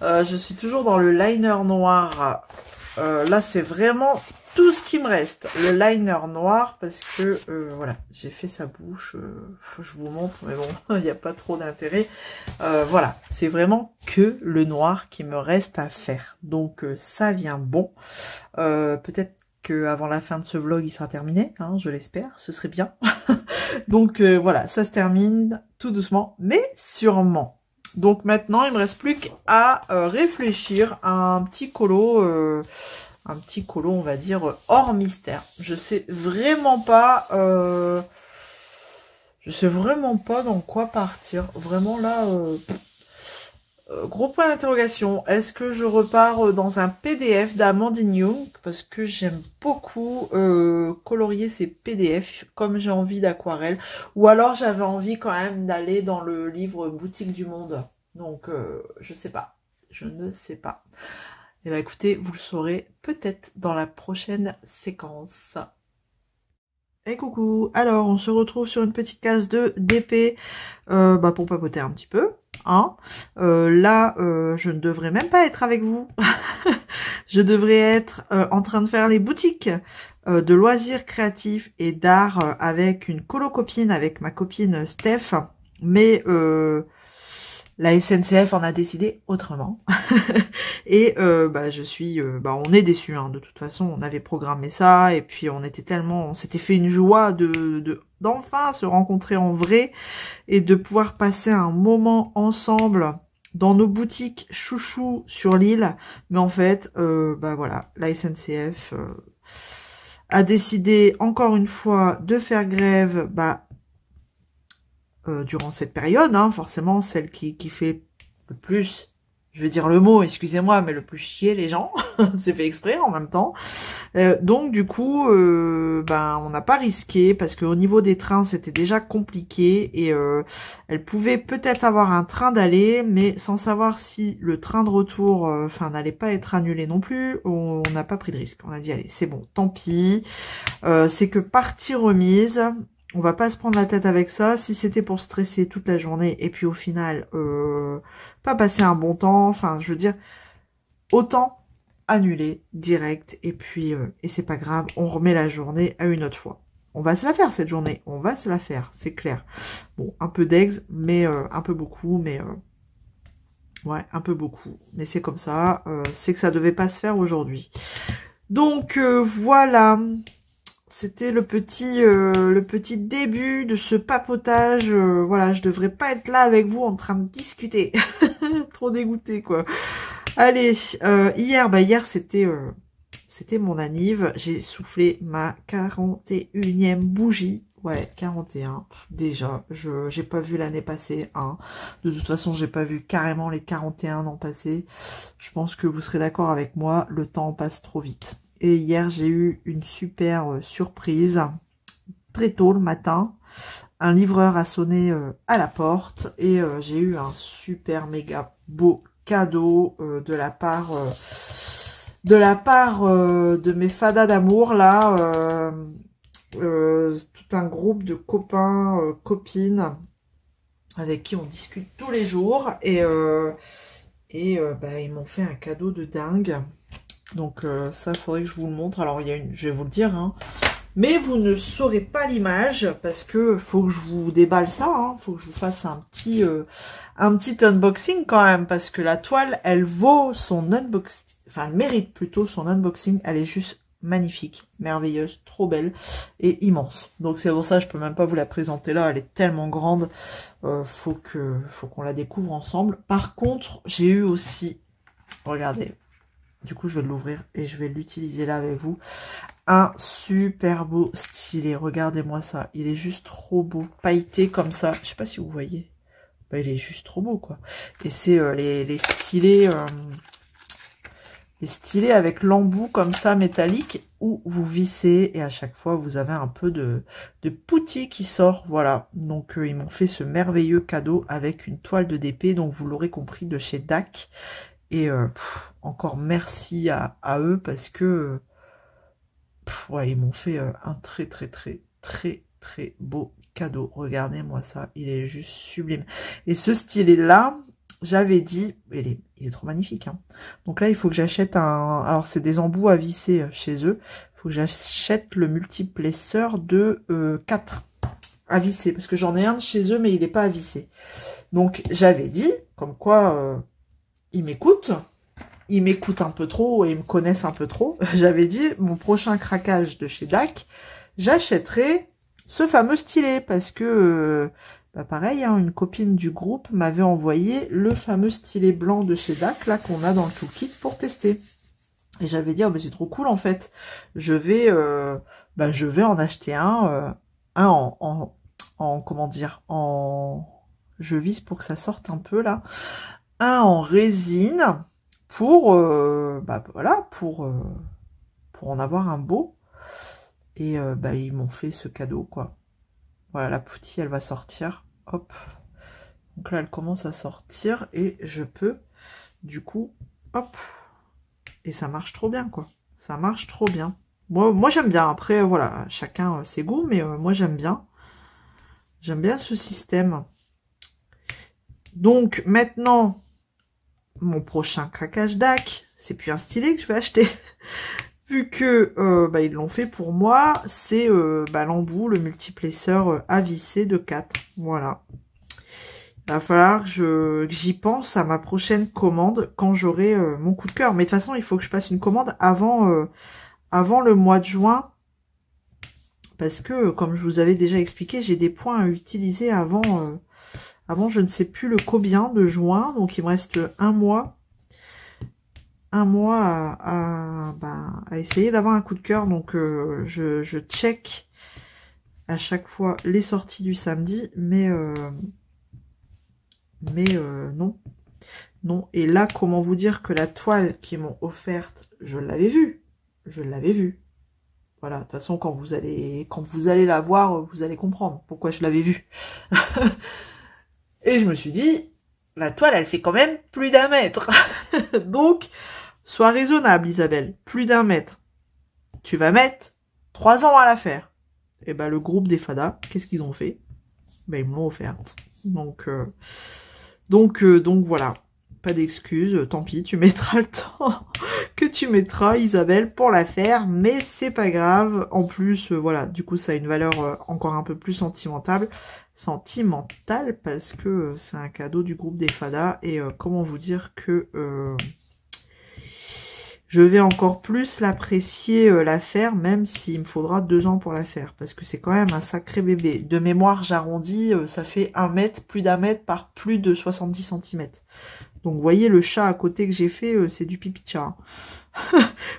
Je suis toujours dans le liner noir. Là, c'est vraiment... tout ce qui me reste, le liner noir, parce que, voilà, j'ai fait sa bouche, je vous montre, mais bon, il n'y a pas trop d'intérêt. Voilà, c'est vraiment que le noir qui me reste à faire. Donc, ça vient bon. Peut-être qu'avant la fin de ce vlog, il sera terminé, hein, je l'espère, ce serait bien. Donc, voilà, ça se termine tout doucement, mais sûrement. Donc, maintenant, il me reste plus qu'à réfléchir à un petit colo... un petit colo, on va dire, hors mystère. Je sais vraiment pas dans quoi partir. Vraiment là, gros point d'interrogation. Est-ce que je repars dans un PDF d'Amandine Young? Parce que j'aime beaucoup colorier ces PDF comme j'ai envie d'aquarelle. Ou alors j'avais envie quand même d'aller dans le livre Boutique du Monde. Donc, je sais pas. Je ne sais pas. Et bah écoutez, vous le saurez peut-être dans la prochaine séquence. Et coucou. Alors, on se retrouve sur une petite case de DP pour papoter un petit peu. Hein. Là, je ne devrais même pas être avec vous. Je devrais être en train de faire les boutiques de loisirs créatifs et d'art avec une colo-copine, avec ma copine Steph. Mais... la SNCF en a décidé autrement. Et je suis... on est déçus, hein, de toute façon. On avait programmé ça, et puis on s'était fait une joie d'enfin se rencontrer en vrai, et de pouvoir passer un moment ensemble dans nos boutiques chouchou sur l'île. Mais en fait, voilà, la SNCF a décidé encore une fois de faire grève, durant cette période, hein, forcément celle qui fait le plus, je vais dire le mot, excusez-moi, mais le plus chier les gens, c'est fait exprès en même temps. Donc du coup, ben on n'a pas risqué parce qu'au niveau des trains c'était déjà compliqué et elle pouvait peut-être avoir un train d'aller, mais sans savoir si le train de retour, enfin n'allait pas être annulé non plus. On n'a pas pris de risque. On a dit allez c'est bon, tant pis. C'est que partie remise. On va pas se prendre la tête avec ça. Si c'était pour stresser toute la journée et puis au final, pas passer un bon temps. Enfin, je veux dire, autant annuler direct. Et puis, et c'est pas grave, on remet la journée à une autre fois. On va se la faire cette journée. On va se la faire, c'est clair. Bon, un peu d'ex, mais un peu beaucoup, mais ouais, un peu beaucoup. Mais c'est comme ça. C'est que ça devait pas se faire aujourd'hui. Donc voilà. C'était le petit début de ce papotage. Voilà, je devrais pas être là avec vous en train de discuter. Trop dégoûté quoi. Allez, hier c'était mon anniv. J'ai soufflé ma 41e bougie. Ouais, 41. Déjà, j'ai pas vu l'année passée. Hein. De toute façon, j'ai pas vu carrément les 41 ans passés. Je pense que vous serez d'accord avec moi. Le temps passe trop vite. Et hier, j'ai eu une super surprise. Très tôt le matin, un livreur a sonné à la porte et j'ai eu un super méga beau cadeau de la part de mes fadas d'amour là. Tout un groupe de copains, copines avec qui on discute tous les jours et bah, ils m'ont fait un cadeau de dingue. Donc ça, il faudrait que je vous le montre. Alors, je vais vous le dire, hein, mais vous ne saurez pas l'image parce que faut que je vous déballe ça. Hein, faut que je vous fasse un petit unboxing quand même parce que la toile, elle vaut son unboxing. Enfin, elle mérite plutôt son unboxing. Elle est juste magnifique, merveilleuse, trop belle et immense. Donc c'est pour ça, je peux même pas vous la présenter là. Elle est tellement grande. Faut qu'on la découvre ensemble. Par contre, j'ai eu aussi, regardez. Du coup, je vais l'ouvrir et je vais l'utiliser là avec vous. Un super beau stylet. Regardez-moi ça. Il est juste trop beau. Pailleté comme ça. Je sais pas si vous voyez. Bah, il est juste trop beau, quoi. Et c'est les stylets... les stylets avec l'embout comme ça, métallique, où vous vissez. Et à chaque fois, vous avez un peu de poutis qui sort. Voilà. Donc, ils m'ont fait ce merveilleux cadeau avec une toile de DP. Donc, vous l'aurez compris, de chez DAC. Et encore merci à eux parce que ouais, ils m'ont fait un très beau cadeau. Regardez-moi ça, il est juste sublime. Et ce stylet là, j'avais dit, il est trop magnifique. Hein. Donc là, il faut que j'achète alors c'est des embouts à visser chez eux. Il faut que j'achète le multiplesseur de 4 à visser parce que j'en ai un de chez eux, mais il n'est pas à visser. Donc j'avais dit, comme quoi. Ils m'écoutent un peu trop et ils me connaissent un peu trop. J'avais dit, mon prochain craquage de chez DAC, j'achèterai ce fameux stylet parce que, bah pareil, hein, une copine du groupe m'avait envoyé le fameux stylet blanc de chez DAC, là, qu'on a dans le toolkit pour tester. Et j'avais dit, oh, bah, c'est trop cool, en fait. Je vais en acheter un comment dire, je vise pour que ça sorte un peu, là. Un en résine pour voilà pour en avoir un beau et bah ils m'ont fait ce cadeau quoi. Voilà, la poutille elle va sortir, hop, donc là elle commence à sortir et je peux du coup hop, et ça marche trop bien quoi, ça marche trop bien. Moi j'aime bien. Après voilà, chacun ses goûts, mais moi j'aime bien ce système. Donc maintenant, mon prochain craquage DAC, c'est plus un stylet que je vais acheter. Vu que ils l'ont fait pour moi, c'est l'embout, le multiplesseur à visser de 4. Voilà. Il va falloir que j'y pense à ma prochaine commande quand j'aurai mon coup de cœur. Mais de toute façon, il faut que je passe une commande avant le mois de juin. Parce que, comme je vous avais déjà expliqué, j'ai des points à utiliser avant je ne sais plus le combien de juin, donc il me reste un mois à essayer d'avoir un coup de cœur. Donc je check à chaque fois les sorties du samedi, mais non. Non, et là, comment vous dire que la toile qu'ils m'ont offerte, je l'avais vue. Je l'avais vue. Voilà, de toute façon, quand vous allez la voir, vous allez comprendre pourquoi je l'avais vue. Et je me suis dit, la toile, elle fait quand même plus d'1 mètre. Donc, sois raisonnable, Isabelle. Plus d'1 mètre. Tu vas mettre 3 ans à la faire. Et ben, le groupe des Fada, qu'est-ce qu'ils ont fait? Ben, ils me l'ont offerte. Donc voilà. Pas d'excuses, tant pis, tu mettras le temps que tu mettras, Isabelle, pour la faire, mais c'est pas grave. En plus, voilà, du coup, ça a une valeur encore un peu plus sentimentale, parce que c'est un cadeau du groupe des Fada, et comment vous dire que je vais encore plus l'apprécier, la faire, même s'il me faudra 2 ans pour la faire, parce que c'est quand même un sacré bébé. De mémoire, j'arrondis, ça fait 1 mètre, plus d'1 mètre par plus de 70 cm. Donc, vous voyez, le chat à côté que j'ai fait, c'est du pipi de chat.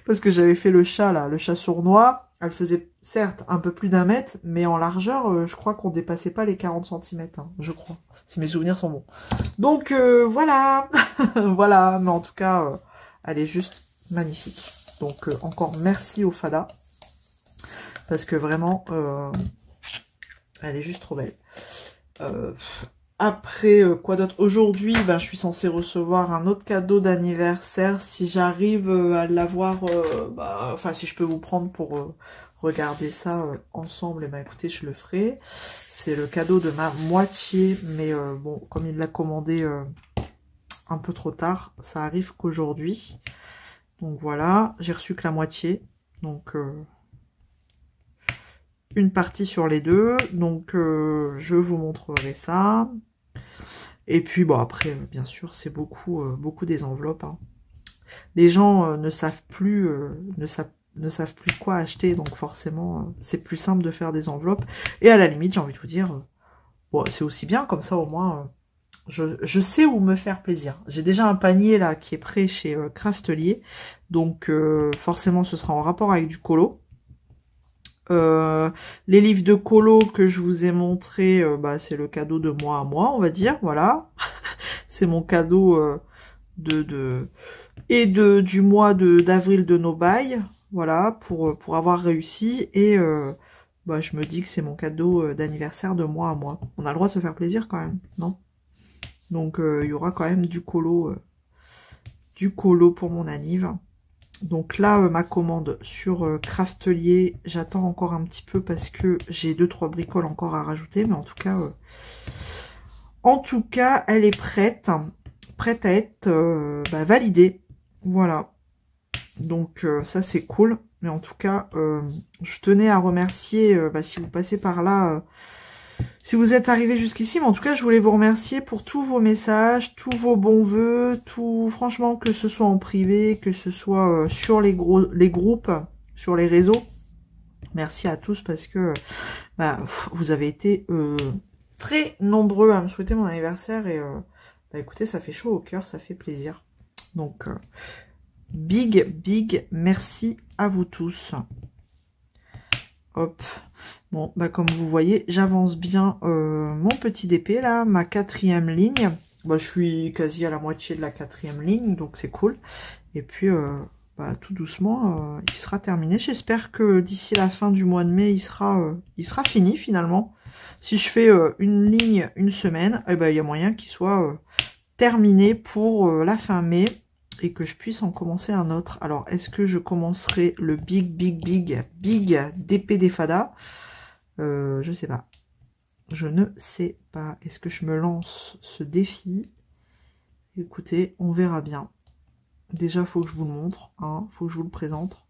Parce que j'avais fait le chat, là, le chat sournois. Elle faisait, certes, un peu plus d'1 mètre, mais en largeur, je crois qu'on dépassait pas les 40 cm, hein, je crois. Si mes souvenirs sont bons. Donc, voilà. Voilà, mais en tout cas, elle est juste magnifique. Donc, encore merci au Fada. Parce que vraiment, elle est juste trop belle. Après, quoi d'autre? Aujourd'hui, ben, je suis censée recevoir un autre cadeau d'anniversaire. Si j'arrive à l'avoir, enfin, si je peux vous prendre pour regarder ça ensemble, et ben, écoutez, je le ferai. C'est le cadeau de ma moitié, mais bon, comme il l'a commandé un peu trop tard, ça arrive qu'aujourd'hui. Donc voilà, j'ai reçu que la moitié. Donc, une partie sur les deux. Donc, je vous montrerai ça. Et puis, bon, après, bien sûr, c'est beaucoup des enveloppes. Hein. Les gens ne savent plus quoi acheter, donc forcément, c'est plus simple de faire des enveloppes. Et à la limite, j'ai envie de vous dire, bon, c'est aussi bien, comme ça, au moins, je sais où me faire plaisir. J'ai déjà un panier, là, qui est prêt chez Craftelier, donc forcément, ce sera en rapport avec du colo. Les livres de colo que je vous ai montré, c'est le cadeau de mois à mois, on va dire, voilà. C'est mon cadeau du mois d'avril de nos bails, voilà, pour avoir réussi. Et je me dis que c'est mon cadeau d'anniversaire de mois à mois. On a le droit de se faire plaisir quand même, non? Donc il y aura quand même du colo pour mon anniv. Donc là, ma commande sur Craftelier, j'attends encore un petit peu parce que j'ai 2-3 bricoles encore à rajouter. Mais en tout cas, elle est prête à être validée. Voilà. Donc ça, c'est cool. Mais en tout cas, je tenais à remercier, si vous passez par là, si vous êtes arrivé jusqu'ici, mais en tout cas, je voulais vous remercier pour tous vos messages, tous vos bons vœux, tout, franchement, que ce soit en privé, que ce soit sur les groupes, sur les réseaux. Merci à tous parce que vous avez été très nombreux à me souhaiter mon anniversaire et écoutez, ça fait chaud au cœur, ça fait plaisir. Donc, big merci à vous tous. Hop. Bon, comme vous voyez, j'avance bien mon petit DP, là, ma 4e ligne. Je suis quasi à la moitié de la 4e ligne, donc c'est cool. Et puis, tout doucement, il sera terminé. J'espère que d'ici la fin du mois de mai, il sera fini, finalement. Si je fais une ligne une semaine, il y a moyen qu'il soit terminé pour la fin mai. Et que je puisse en commencer un autre. Alors, est-ce que je commencerai le big DP des Fada? Je sais pas. Je ne sais pas. Est-ce que je me lance ce défi? Écoutez, on verra bien. Déjà, il faut que je vous le montre. Hein, faut que je vous le présente.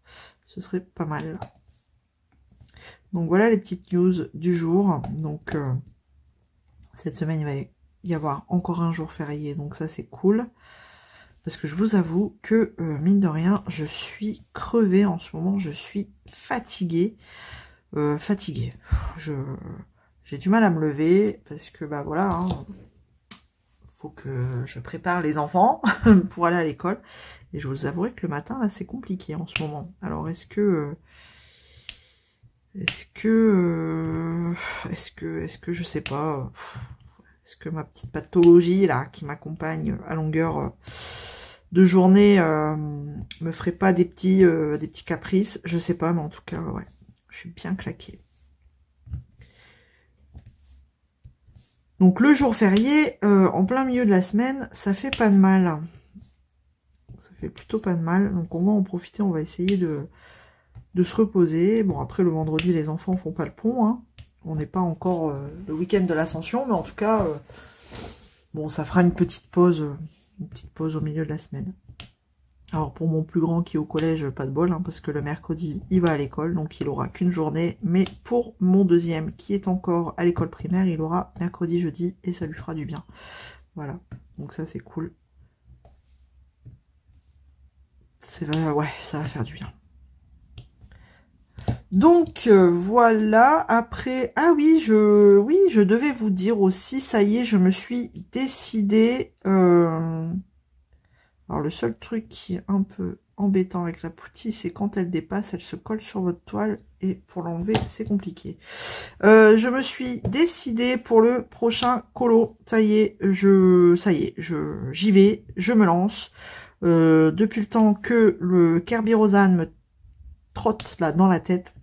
Ce serait pas mal. Donc, voilà les petites news du jour. Donc, cette semaine, il va y avoir encore un jour férié. Donc, ça, c'est cool. Parce que je vous avoue que, mine de rien, je suis crevée en ce moment. Je suis fatiguée. J'ai du mal à me lever. Parce que, voilà, hein, faut que je prépare les enfants pour aller à l'école. Et je vous avouerai que le matin, là, c'est compliqué en ce moment. Alors, est-ce que est-ce que je sais pas, est-ce que ma petite pathologie là qui m'accompagne à longueur de journée me ferait pas des petits caprices, je sais pas, mais en tout cas ouais, je suis bien claquée. Donc le jour férié, en plein milieu de la semaine, ça fait pas de mal. Ça fait plutôt pas de mal. Donc on va en profiter, on va essayer de se reposer. Bon, après le vendredi, les enfants font pas le pont. Hein. On n'est pas encore le week-end de l'Ascension, mais en tout cas, bon, ça fera une petite pause au milieu de la semaine. Alors pour mon plus grand qui est au collège, pas de bol, hein, parce que le mercredi, il va à l'école, donc il aura qu'une journée. Mais pour mon deuxième, qui est encore à l'école primaire, il aura mercredi, jeudi, et ça lui fera du bien. Voilà, donc ça c'est cool. Ouais, ça va faire du bien. Donc voilà, après, ah oui, je devais vous dire aussi, ça y est, je me suis décidée, alors le seul truc qui est un peu embêtant avec la poutille, c'est quand elle dépasse, elle se colle sur votre toile, et pour l'enlever, c'est compliqué. Je me suis décidée pour le prochain colo, ça y est, j'y vais, je me lance. Depuis le temps que le Kerberos me trotte là dans la tête,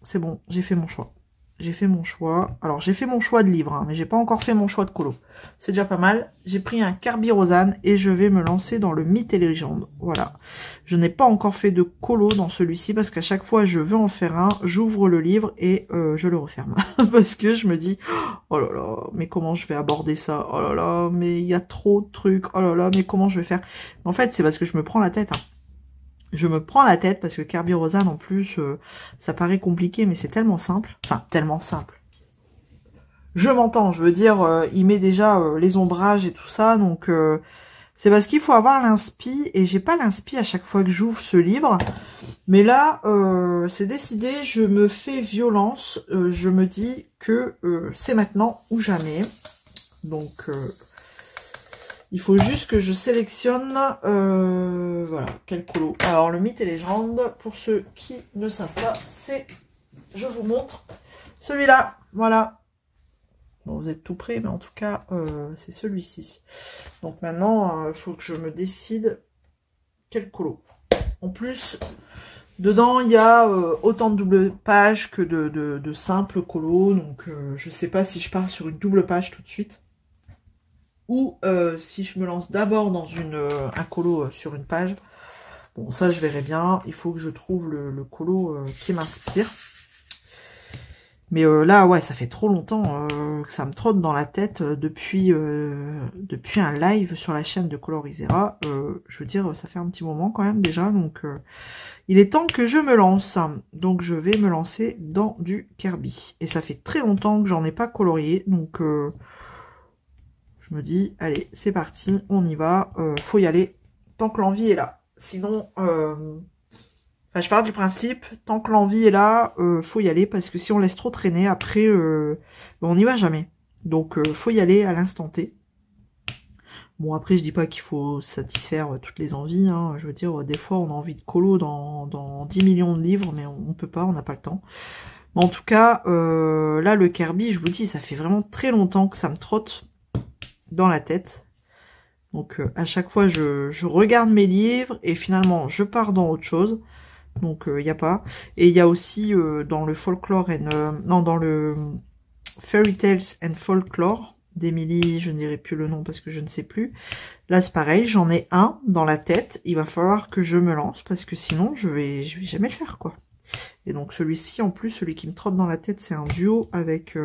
c'est bon, j'ai fait mon choix. J'ai fait mon choix. Alors, j'ai fait mon choix de livre, hein, mais j'ai pas encore fait mon choix de colo. C'est déjà pas mal. J'ai pris un Kerberos et je vais me lancer dans le Mythes et légendes. Voilà. Je n'ai pas encore fait de colo dans celui-ci parce qu'à chaque fois, je veux en faire un. J'ouvre le livre et je le referme. Parce que je me dis, oh là là, mais comment je vais aborder ça? Oh là là, mais il y a trop de trucs. Oh là là, mais comment je vais faire? En fait, c'est parce que je me prends la tête, hein. Je me prends la tête parce que Kerberos en plus, ça paraît compliqué, mais c'est tellement simple. Enfin, tellement simple. Je m'entends, je veux dire, il met déjà les ombrages et tout ça, donc c'est parce qu'il faut avoir l'inspi, et j'ai pas l'inspi à chaque fois que j'ouvre ce livre. Mais là, c'est décidé, je me fais violence, je me dis que c'est maintenant ou jamais. Donc... il faut juste que je sélectionne, voilà, quel colo. Alors, le Mythes et légendes, pour ceux qui ne savent pas, c'est, je vous montre, celui-là, voilà. Bon, vous êtes tout près, mais en tout cas, c'est celui-ci. Donc maintenant, il faut que je me décide quel colo. En plus, dedans, il y a autant de double pages que de simples colos. Donc, je sais pas si je pars sur une double page tout de suite. Ou si je me lance d'abord dans un colo sur une page. Bon, ça je verrai bien. Il faut que je trouve le colo qui m'inspire. Mais là, ouais, ça fait trop longtemps que ça me trotte dans la tête depuis un live sur la chaîne de Colorisera. Je veux dire, ça fait un petit moment quand même déjà. Donc, il est temps que je me lance. Donc, je vais me lancer dans du Kirby. Et ça fait très longtemps que j'en ai pas colorié. Donc... je me dis, allez, c'est parti, on y va, faut y aller, tant que l'envie est là. Sinon, enfin, je pars du principe, tant que l'envie est là, faut y aller, parce que si on laisse trop traîner, après, on n'y va jamais. Donc, faut y aller à l'instant T. Bon, après, je dis pas qu'il faut satisfaire toutes les envies, hein. Je veux dire, des fois, on a envie de colo dans 10 millions de livres, mais on peut pas, on n'a pas le temps. Mais en tout cas, là, le Kirby, je vous dis, ça fait vraiment très longtemps que ça me trotte dans la tête. Donc à chaque fois je regarde mes livres et finalement je pars dans autre chose. Donc il n'y a pas. Et il y a aussi dans le folklore non, dans le Fairy Tales and Folklore d'Emily, je ne dirai plus le nom parce que je ne sais plus. Là c'est pareil, j'en ai un dans la tête. Il va falloir que je me lance parce que sinon je vais jamais le faire, quoi. Et donc celui-ci en plus, celui qui me trotte dans la tête, c'est un duo avec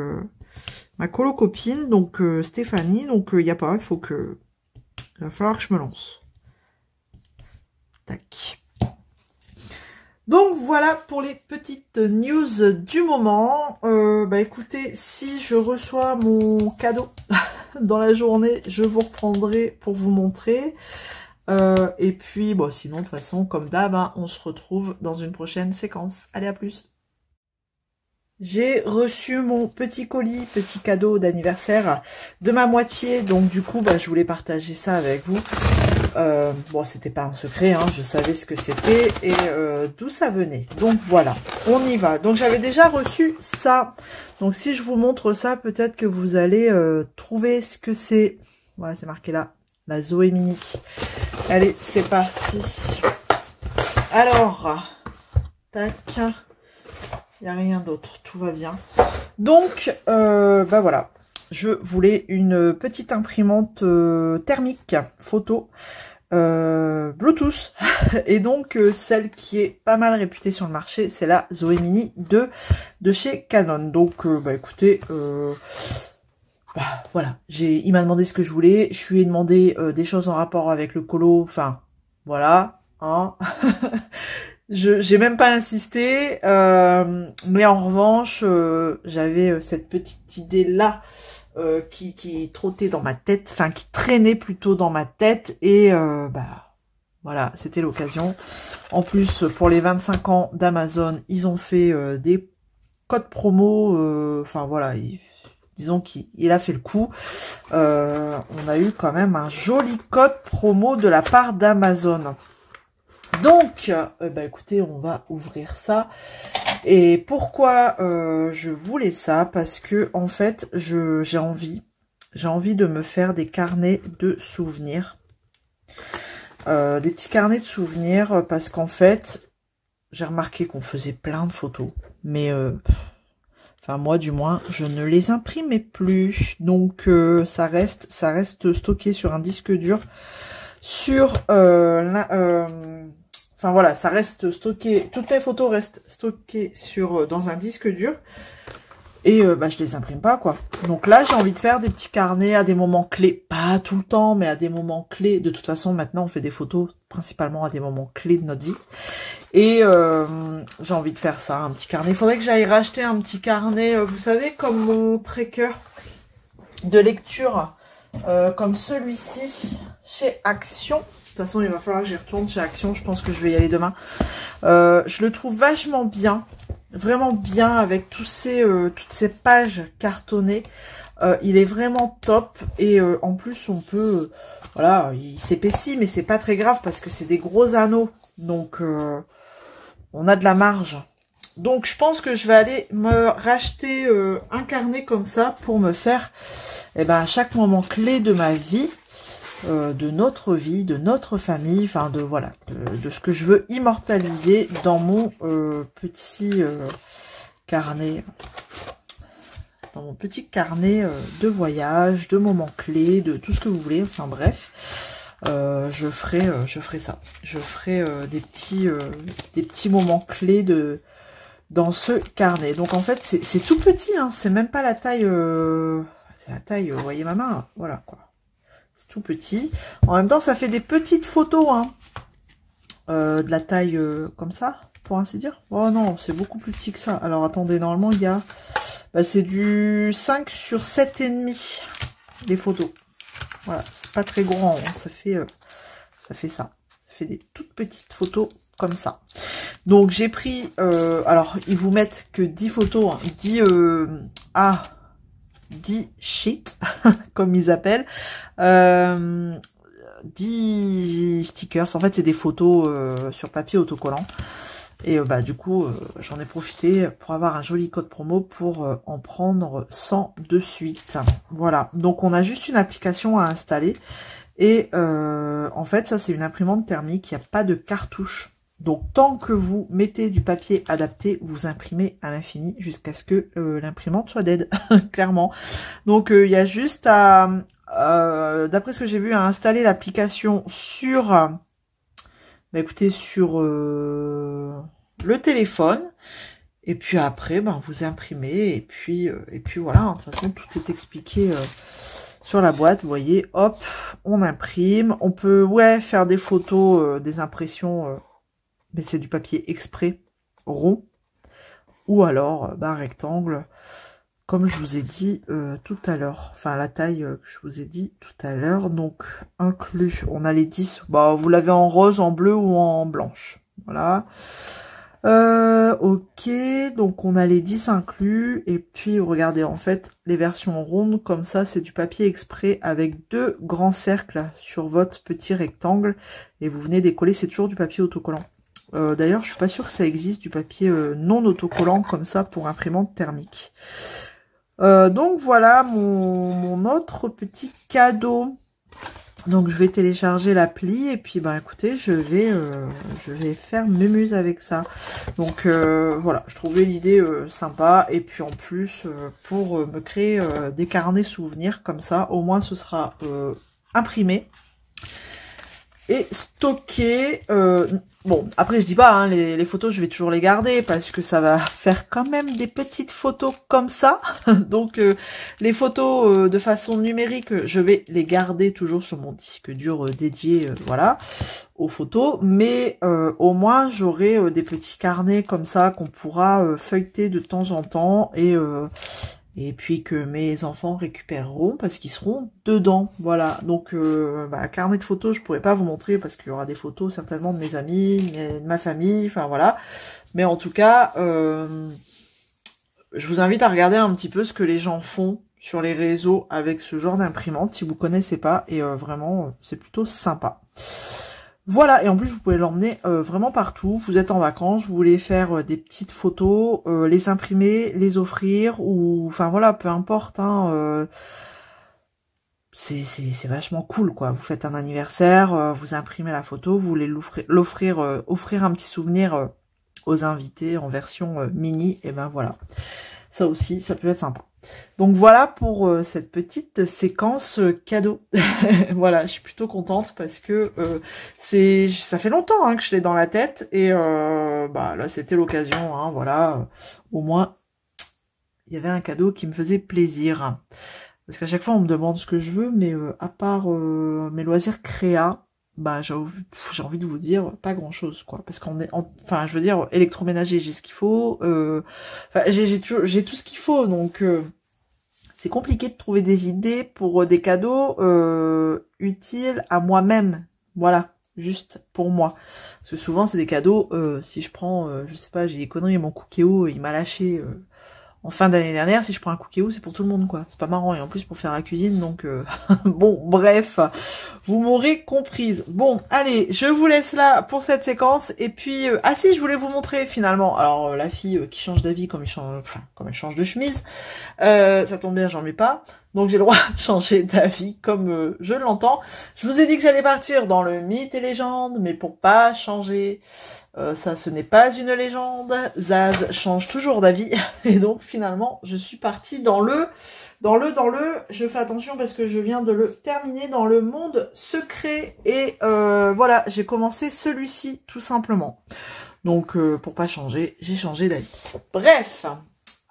ma colo copine, donc Stéphanie, donc il n'y a pas, il va falloir que je me lance. Tac. Donc voilà pour les petites news du moment. Bah écoutez, si je reçois mon cadeau dans la journée, je vous reprendrai pour vous montrer. Et puis, bon, sinon, de toute façon, comme d'hab, hein, on se retrouve dans une prochaine séquence. Allez, à plus! J'ai reçu mon petit colis, petit cadeau d'anniversaire de ma moitié. Donc, du coup, bah, je voulais partager ça avec vous. Bon, c'était pas un secret, hein, je savais ce que c'était et d'où ça venait. Donc voilà, on y va. Donc j'avais déjà reçu ça. Donc si je vous montre ça, peut-être que vous allez trouver ce que c'est. Voilà, c'est marqué là, la Zoé Mini. Allez, c'est parti. Alors, tac, il n'y a rien d'autre, tout va bien. Donc, bah voilà. Je voulais une petite imprimante thermique photo Bluetooth et donc celle qui est pas mal réputée sur le marché, c'est la Zoé Mini 2 de chez Canon. Donc bah écoutez, bah, voilà, il m'a demandé ce que je voulais, je lui ai demandé des choses en rapport avec le colo, enfin voilà, hein. J'ai même pas insisté, mais en revanche, j'avais cette petite idée là qui trottait dans ma tête, enfin qui traînait plutôt dans ma tête, et bah voilà, c'était l'occasion. En plus, pour les 25 ans d'Amazon, ils ont fait des codes promo, enfin voilà, disons qu'il a fait le coup. On a eu quand même un joli code promo de la part d'Amazon. Donc, bah écoutez, on va ouvrir ça. Et pourquoi je voulais ça? Parce que en fait, j'ai envie de me faire des carnets de souvenirs, des petits carnets de souvenirs, parce qu'en fait, j'ai remarqué qu'on faisait plein de photos, mais enfin moi du moins, je ne les imprimais plus. Donc ça reste stocké sur un disque dur, sur enfin voilà, ça reste stocké, toutes mes photos restent stockées dans un disque dur. Et bah, je les imprime pas, quoi. Donc là, j'ai envie de faire des petits carnets à des moments clés. Pas tout le temps, mais à des moments clés. De toute façon, maintenant, on fait des photos principalement à des moments clés de notre vie. Et j'ai envie de faire ça, un petit carnet. Il faudrait que j'aille racheter un petit carnet, vous savez, comme mon tracker de lecture, comme celui-ci, chez Action. De toute façon, il va falloir que j'y retourne chez Action. Je pense que je vais y aller demain. Je le trouve vachement bien. Vraiment bien avec toutes ces pages cartonnées. Il est vraiment top. Et en plus, on peut... voilà, il s'épaissit, mais c'est pas très grave parce que c'est des gros anneaux. Donc, on a de la marge. Donc, je pense que je vais aller me racheter un carnet comme ça pour me faire à chaque moment clé de ma vie. De notre vie, de notre famille, enfin de voilà, de ce que je veux immortaliser dans mon petit carnet, de voyage, de moments clés, de tout ce que vous voulez, enfin bref, je ferai ça, je ferai des petits moments clés dans ce carnet. Donc en fait c'est tout petit, hein, c'est même pas la taille, c'est la taille, vous voyez ma main, voilà quoi. C'est tout petit. En même temps, ça fait des petites photos, hein, de la taille comme ça, pour ainsi dire. Oh non, c'est beaucoup plus petit que ça. Alors, attendez, normalement, il y a... bah, c'est du 5 sur 7,5, les photos. Voilà, c'est pas très grand, hein, ça fait ça. Ça fait des toutes petites photos comme ça. Donc, j'ai pris... alors, ils vous mettent que 10 photos, hein, 10 sheets, comme ils appellent, 10 stickers. En fait, c'est des photos sur papier autocollant. Et bah du coup, j'en ai profité pour avoir un joli code promo pour en prendre 100 de suite. Voilà. Donc, on a juste une application à installer. Et en fait, ça, c'est une imprimante thermique. Il n'y a pas de cartouche. Donc, tant que vous mettez du papier adapté, vous imprimez à l'infini jusqu'à ce que l'imprimante soit dead, clairement. Donc, il y a juste à, d'après ce que j'ai vu, à installer l'application sur, bah, écoutez, sur le téléphone. Et puis après, ben, vous imprimez. Et puis voilà, hein, de toute façon, tout est expliqué sur la boîte. Vous voyez, hop, on imprime. On peut, ouais, faire des photos, des impressions... mais c'est du papier exprès rond ou alors rectangle, comme je vous ai dit tout à l'heure, enfin la taille que je vous ai dit tout à l'heure. Donc inclus, on a les 10, bah, vous l'avez en rose, en bleu ou en blanche, voilà. Ok, donc on a les 10 inclus, et puis regardez, en fait, les versions rondes, comme ça, c'est du papier exprès avec 2 grands cercles sur votre petit rectangle, et vous venez décoller, c'est toujours du papier autocollant. D'ailleurs, je suis pas sûre que ça existe du papier non autocollant comme ça pour imprimante thermique. Donc voilà mon autre petit cadeau. Donc je vais télécharger l'appli et puis ben écoutez, je vais faire mémuse avec ça. Donc voilà, je trouvais l'idée sympa, et puis en plus pour me créer des carnets souvenirs comme ça, au moins ce sera imprimé et stocké. Bon, après je dis pas, hein, les photos je vais toujours les garder parce que ça va faire quand même des petites photos comme ça. Donc les photos de façon numérique, je vais les garder toujours sur mon disque dur dédié, voilà, aux photos. Mais au moins j'aurai des petits carnets comme ça qu'on pourra feuilleter de temps en temps, et puis que mes enfants récupéreront parce qu'ils seront dedans. Voilà, donc carnet de photos, je pourrais pas vous montrer parce qu'il y aura des photos certainement de mes amis, de ma famille, enfin voilà. Mais en tout cas, je vous invite à regarder un petit peu ce que les gens font sur les réseaux avec ce genre d'imprimante, si vous connaissez pas, et vraiment, c'est plutôt sympa. Voilà, et en plus vous pouvez l'emmener vraiment partout. Vous êtes en vacances, vous voulez faire des petites photos, les imprimer, les offrir, ou enfin voilà, peu importe, hein, c'est vachement cool quoi. Vous faites un anniversaire, vous imprimez la photo, vous voulez l'offrir, offrir un petit souvenir aux invités en version mini, et ben voilà. Ça aussi, ça peut être sympa. Donc voilà pour cette petite séquence cadeau. Voilà, je suis plutôt contente parce que ça fait longtemps hein, que je l'ai dans la tête, et là c'était l'occasion, hein, voilà, au moins il y avait un cadeau qui me faisait plaisir. Parce qu'à chaque fois on me demande ce que je veux, mais à part mes loisirs créa, j'ai envie de vous dire pas grand chose quoi, parce qu'on est enfin je veux dire électroménager, j'ai ce qu'il faut, j'ai tout ce qu'il faut, donc c'est compliqué de trouver des idées pour des cadeaux utiles à moi-même. Voilà, juste pour moi. Parce que souvent, c'est des cadeaux, si je prends, je sais pas, j'ai des conneries, mon Cookéo, il m'a lâché en fin d'année dernière. Si je prends un Cookéo, c'est pour tout le monde, quoi. C'est pas marrant, et en plus pour faire la cuisine, donc... bon, bref, vous m'aurez comprise. Bon, allez, je vous laisse là pour cette séquence, et puis... ah si, je voulais vous montrer, finalement, alors la fille qui change d'avis comme elle change de chemise, ça tombe bien, j'en mets pas. Donc j'ai le droit de changer d'avis comme je l'entends. Je vous ai dit que j'allais partir dans le mythe et légende, mais pour pas changer, ça ce n'est pas une légende. Zaz change toujours d'avis. Et donc finalement, je suis partie dans le... Je fais attention parce que je viens de le terminer, dans le monde secret. Et voilà, j'ai commencé celui-ci tout simplement. Donc pour pas changer, j'ai changé d'avis. Bref.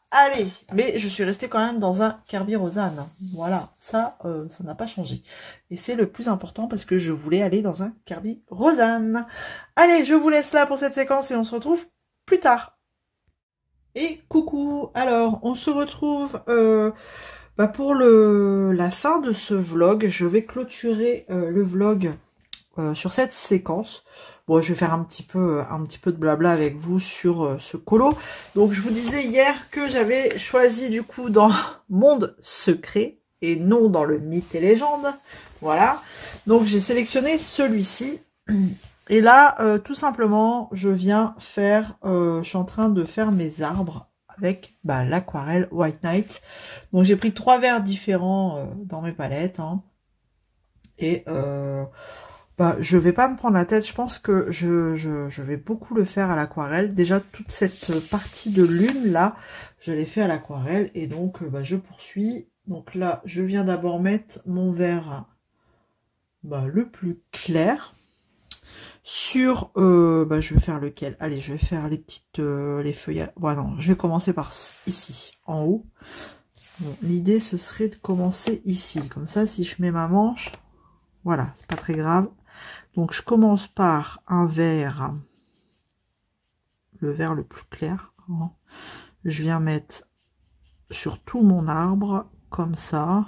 Allez, mais je suis restée quand même dans un Kirby Rosanne. Voilà, ça n'a pas changé. Et c'est le plus important parce que je voulais aller dans un Kirby Rosanne. Allez, je vous laisse là pour cette séquence et on se retrouve plus tard. Et coucou, alors on se retrouve pour la fin de ce vlog. Je vais clôturer le vlog sur cette séquence. Bon, je vais faire un petit peu de blabla avec vous sur ce colo. Donc, je vous disais hier que j'avais choisi du coup dans Monde Secret et non dans le mythe et légende. Voilà. Donc, j'ai sélectionné celui-ci. Et là, tout simplement, je suis en train de faire mes arbres avec l'aquarelle White Knight. Donc, j'ai pris 3 verres différents dans mes palettes. Hein. Et... je vais pas me prendre la tête, je pense que je vais beaucoup le faire à l'aquarelle. Déjà, toute cette partie de lune, là, je l'ai fait à l'aquarelle. Et donc, je poursuis. Donc là, je viens d'abord mettre mon vert le plus clair. Sur, je vais faire lequel? Allez, je vais faire les petites, les feuillages. Bon, non, je vais commencer par ici, en haut. Bon, l'idée, ce serait de commencer ici. Comme ça, si je mets ma manche, voilà, c'est pas très grave. Donc, je commence par un vert, le vert le plus clair. Je viens mettre sur tout mon arbre, comme ça.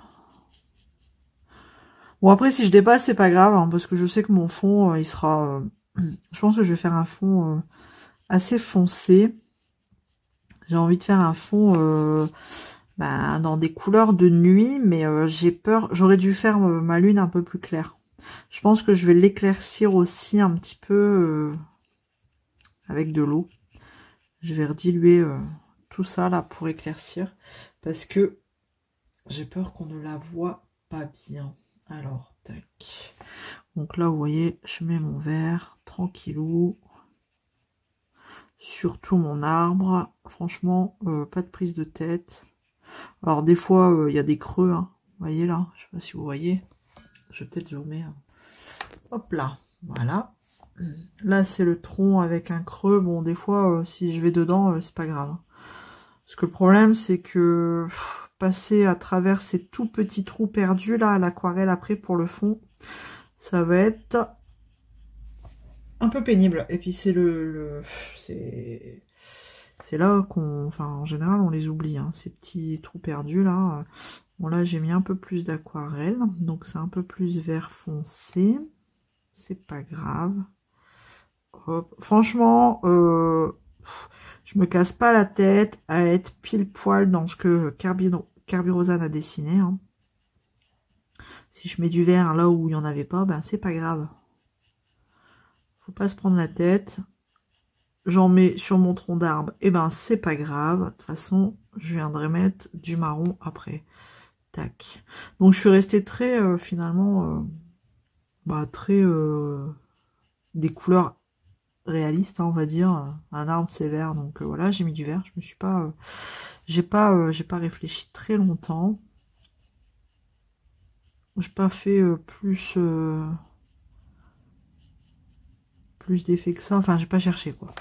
Bon, après, si je dépasse, c'est pas grave, hein, parce que je sais que mon fond, il sera... je pense que je vais faire un fond assez foncé. J'ai envie de faire un fond dans des couleurs de nuit, mais j'ai peur. J'aurais dû faire ma lune un peu plus claire. Je pense que je vais l'éclaircir aussi un petit peu avec de l'eau. Je vais rediluer tout ça là pour éclaircir parce que j'ai peur qu'on ne la voit pas bien. Alors, tac. Donc là, vous voyez, je mets mon verre tranquillou sur tout mon arbre. Franchement, pas de prise de tête. Alors des fois, il y a des creux. Hein. Vous voyez là, je sais pas si vous voyez. Je vais peut-être zoomer. Hein. Hop là, voilà. Là, c'est le tronc avec un creux. Bon, des fois, si je vais dedans, c'est pas grave. Parce que le problème, c'est que passer à travers ces tout petits trous perdus là à l'aquarelle après pour le fond, ça va être un peu pénible. Et puis c'est c'est là qu'on, enfin en général on les oublie, hein, ces petits trous perdus là. Bon là j'ai mis un peu plus d'aquarelle, donc c'est un peu plus vert foncé. C'est pas grave. Hop. Franchement, je me casse pas la tête à être pile poil dans ce que Carbirosane a dessiné. Hein. Si je mets du vert là où il n'y en avait pas, ben c'est pas grave. Faut pas se prendre la tête. J'en mets sur mon tronc d'arbre, et ben c'est pas grave. De toute façon, je viendrai mettre du marron après. Tac. Donc je suis restée très finalement très des couleurs réalistes, hein, on va dire. Un arbre c'est vert, donc voilà, j'ai mis du vert. Je me suis pas j'ai pas réfléchi très longtemps. J'ai pas fait plus d'effets que ça. Enfin, j'ai pas cherché quoi.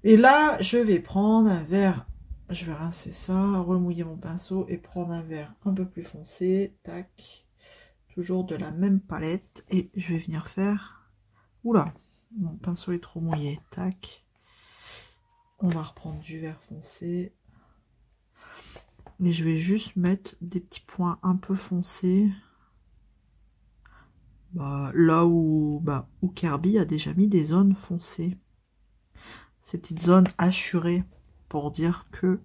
Et là, je vais prendre un verre. Je vais rincer ça, remouiller mon pinceau et prendre un verre un peu plus foncé. Tac. Toujours de la même palette. Et je vais venir faire... Oula, mon pinceau est trop mouillé. Tac. On va reprendre du vert foncé. Et je vais juste mettre des petits points un peu foncés. Là où Kirby a déjà mis des zones foncées. Ces petites zones hachurées pour dire que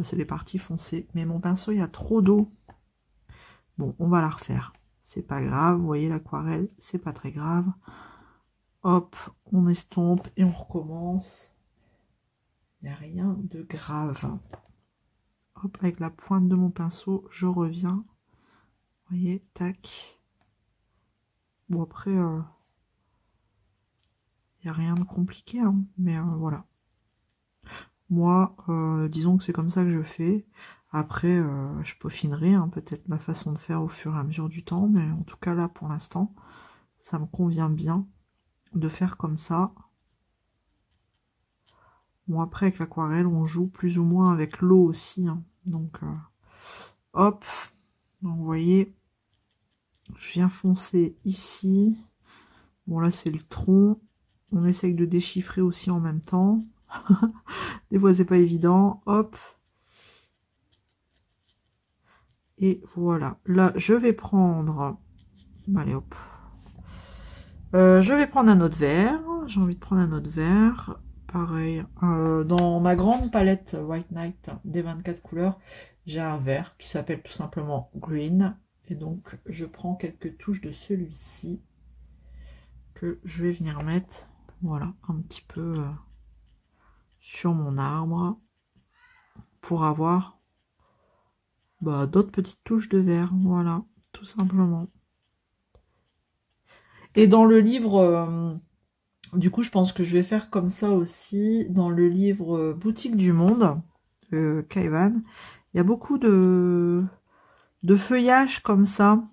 c'est les parties foncées. Mais mon pinceau, il y a trop d'eau. Bon, on va la refaire. C'est pas grave. Vous voyez l'aquarelle, c'est pas très grave. Hop, on estompe et on recommence. Il n'y a rien de grave. Hop, avec la pointe de mon pinceau, je reviens. Vous voyez, tac. Bon, après, il n'y a rien de compliqué, hein, mais voilà. Moi, disons que c'est comme ça que je fais. Après, je peaufinerai hein, peut-être ma façon de faire au fur et à mesure du temps, mais en tout cas là, pour l'instant, ça me convient bien de faire comme ça. Bon, après, avec l'aquarelle, on joue plus ou moins avec l'eau aussi. Hein, donc, hop. Donc, vous voyez, je viens foncer ici. Bon, là, c'est le tronc. On essaye de déchiffrer aussi en même temps. Des fois, c'est pas évident. Hop. Et voilà. Là, je vais prendre... Allez, hop. Je vais prendre un autre vert. J'ai envie de prendre un autre vert. Pareil. Dans ma grande palette White Night des 24 couleurs, j'ai un vert qui s'appelle tout simplement Green. Et donc, je prends quelques touches de celui-ci que je vais venir mettre, voilà, un petit peu sur mon arbre pour avoir d'autres petites touches de vert, voilà, tout simplement. Et dans le livre, du coup, je pense que je vais faire comme ça aussi, dans le livre Boutique du Monde, Kaivan, il y a beaucoup de feuillages comme ça,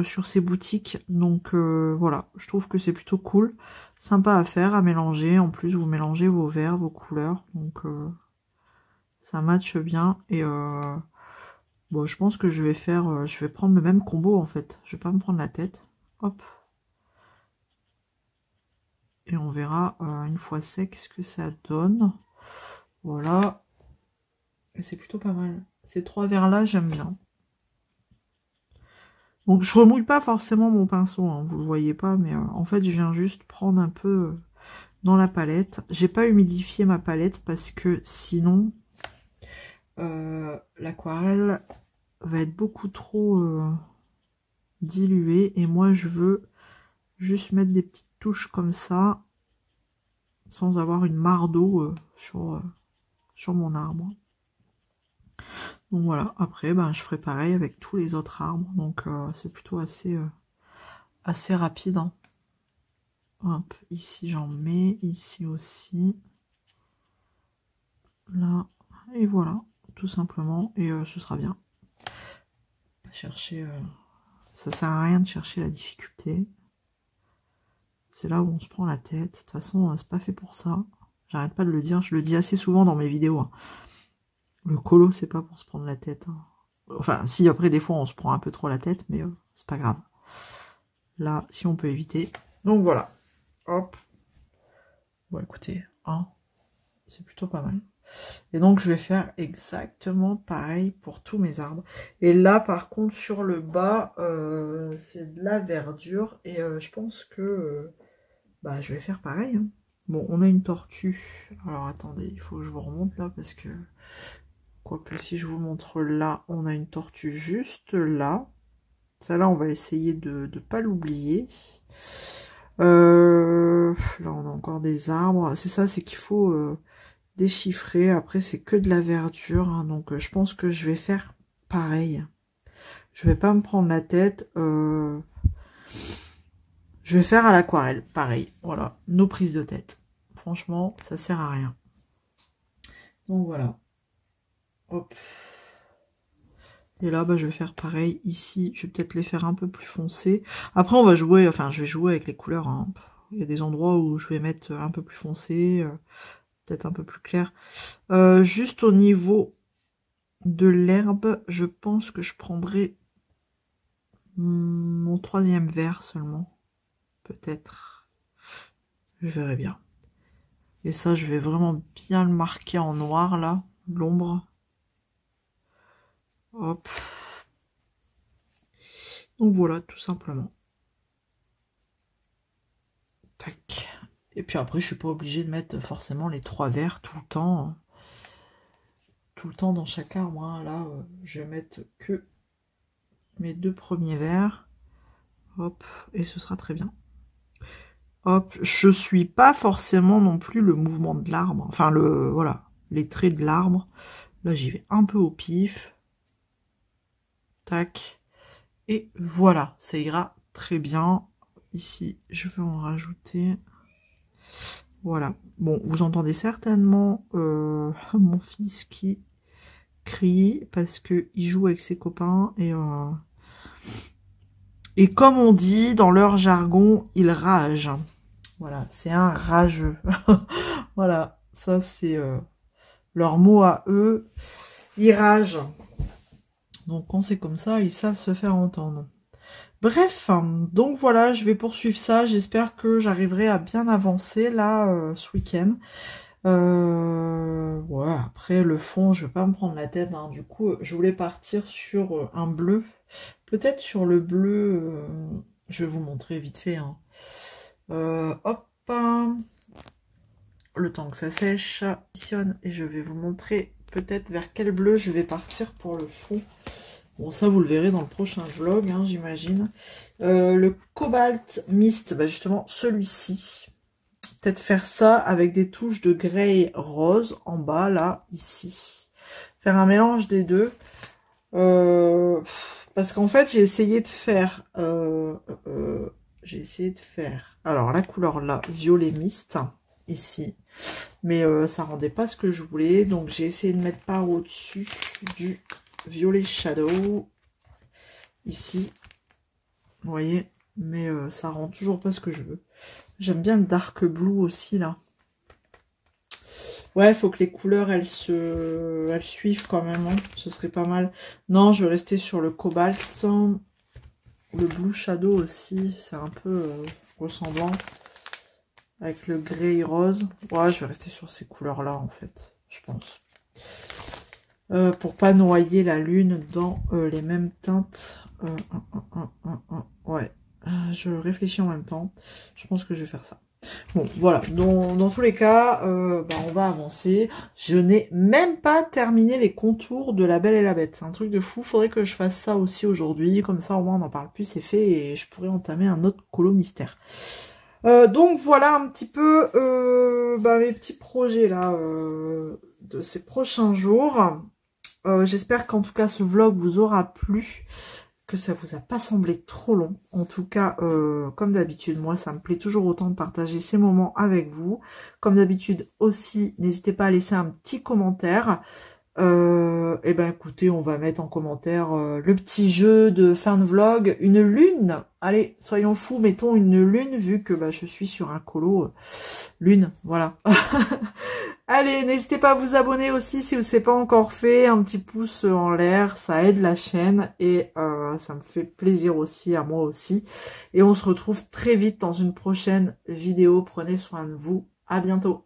sur ces boutiques, donc voilà, je trouve que c'est plutôt cool, sympa à faire, à mélanger. En plus vous mélangez vos verts, vos couleurs, donc ça matche bien. Et je pense que je vais faire, je vais prendre le même combo en fait, je vais pas me prendre la tête. Hop, et on verra une fois sec ce que ça donne. Voilà, et c'est plutôt pas mal. Ces trois verres là j'aime bien. Donc je remouille pas forcément mon pinceau, hein, vous le voyez pas, mais en fait je viens juste prendre un peu dans la palette. J'ai pas humidifié ma palette parce que sinon l'aquarelle va être beaucoup trop diluée et moi je veux juste mettre des petites touches comme ça sans avoir une mare d'eau sur mon arbre. Donc voilà, après ben, je ferai pareil avec tous les autres arbres, donc c'est plutôt assez rapide, hein. Hop, ici j'en mets, ici aussi, là, et voilà, tout simplement, et ce sera bien. Pas chercher, ça sert à rien de chercher la difficulté. C'est là où on se prend la tête. De toute façon, c'est pas fait pour ça. J'arrête pas de le dire, je le dis assez souvent dans mes vidéos, hein. Le colo, c'est pas pour se prendre la tête, hein. Enfin, si après des fois on se prend un peu trop la tête, mais c'est pas grave. Là, si on peut éviter. Donc voilà. Hop. Bon, écoutez, hein, c'est plutôt pas mal. Et donc, je vais faire exactement pareil pour tous mes arbres. Et là, par contre, sur le bas, c'est de la verdure. Et je pense que bah, je vais faire pareil, hein. Bon, on a une tortue. Alors, attendez, il faut que je vous remonte là, parce que... Quoique, si je vous montre là, on a une tortue juste là. Celle-là, on va essayer de ne pas l'oublier. Là, on a encore des arbres. C'est ça, c'est qu'il faut déchiffrer. Après, c'est que de la verdure, hein, donc je pense que je vais faire pareil. Je vais pas me prendre la tête. Je vais faire à l'aquarelle, pareil. Voilà, nos prises de tête. Franchement, ça sert à rien. Donc voilà. Hop. Et là, bah, je vais faire pareil ici. Je vais peut-être les faire un peu plus foncés. Après, on va jouer, enfin, je vais jouer avec les couleurs, hein. Il y a des endroits où je vais mettre un peu plus foncé, peut-être un peu plus clair. Juste au niveau de l'herbe, je pense que je prendrai mon 3e vert seulement. Peut-être. Je verrai bien. Et ça, je vais vraiment bien le marquer en noir, là, l'ombre. Hop. Donc voilà, tout simplement. Tac. Et puis après, je suis pas obligée de mettre forcément les 3 verts tout le temps. Tout le temps dans chaque arbre, hein. Là, je vais mettre que mes 2 premiers verts. Hop, et ce sera très bien. Hop, je suis pas forcément non plus le mouvement de l'arbre. Enfin, voilà, les traits de l'arbre. Là, j'y vais un peu au pif. Tac. Et voilà, ça ira très bien. Ici, je vais en rajouter. Voilà. Bon, vous entendez certainement mon fils qui crie parce que il joue avec ses copains et comme on dit dans leur jargon, il rage. Voilà, c'est un rageux. Voilà, ça c'est leur mot à eux. Ils ragent. Donc quand c'est comme ça, ils savent se faire entendre. Bref, donc voilà, je vais poursuivre ça. J'espère que j'arriverai à bien avancer là ce week-end. Ouais, après le fond, je vais pas me prendre la tête, hein. Du coup, je voulais partir sur un bleu. Peut-être sur le bleu, je vais vous montrer vite fait, hein. Hop, le temps que ça sèche, et je vais vous montrer peut-être vers quel bleu je vais partir pour le fond. Bon, ça vous le verrez dans le prochain vlog, hein, j'imagine. Le Cobalt Mist, bah justement celui-ci. Peut-être faire ça avec des touches de grey rose en bas, là, ici. Faire un mélange des deux. Parce qu'en fait, j'ai essayé de faire... alors, la couleur là, violet mist, ici. Mais ça rendait pas ce que je voulais. Donc, j'ai essayé de mettre par au-dessus du violet shadow. Ici. Vous voyez? Mais ça rend toujours pas ce que je veux. J'aime bien le dark blue aussi, là. Ouais, il faut que les couleurs, elles suivent quand même, hein. Ce serait pas mal. Non, je vais rester sur le cobalt. Le blue shadow aussi, c'est un peu ressemblant. Avec le grey rose. Ouais, je vais rester sur ces couleurs-là, en fait, je pense. Pour pas noyer la lune dans les mêmes teintes. Ouais. Je réfléchis en même temps. Je pense que je vais faire ça. Bon, voilà, dans tous les cas, on va avancer. Je n'ai même pas terminé les contours de La Belle et la Bête. C'est un truc de fou, faudrait que je fasse ça aussi aujourd'hui. Comme ça, au moins, on n'en parle plus, c'est fait, et je pourrais entamer un autre colo mystère. Donc voilà un petit peu mes petits projets là de ces prochains jours. J'espère qu'en tout cas ce vlog vous aura plu, que ça vous a pas semblé trop long. En tout cas, comme d'habitude, moi ça me plaît toujours autant de partager ces moments avec vous. Comme d'habitude aussi, n'hésitez pas à laisser un petit commentaire. Et ben écoutez, on va mettre en commentaire le petit jeu de fin de vlog, une lune. Allez, soyons fous, mettons une lune vu que je suis sur un colo lune, voilà. Allez, n'hésitez pas à vous abonner aussi si vous ne l'avez pas encore fait, un petit pouce en l'air, ça aide la chaîne et ça me fait plaisir aussi, à moi aussi. Et on se retrouve très vite dans une prochaine vidéo. Prenez soin de vous, à bientôt.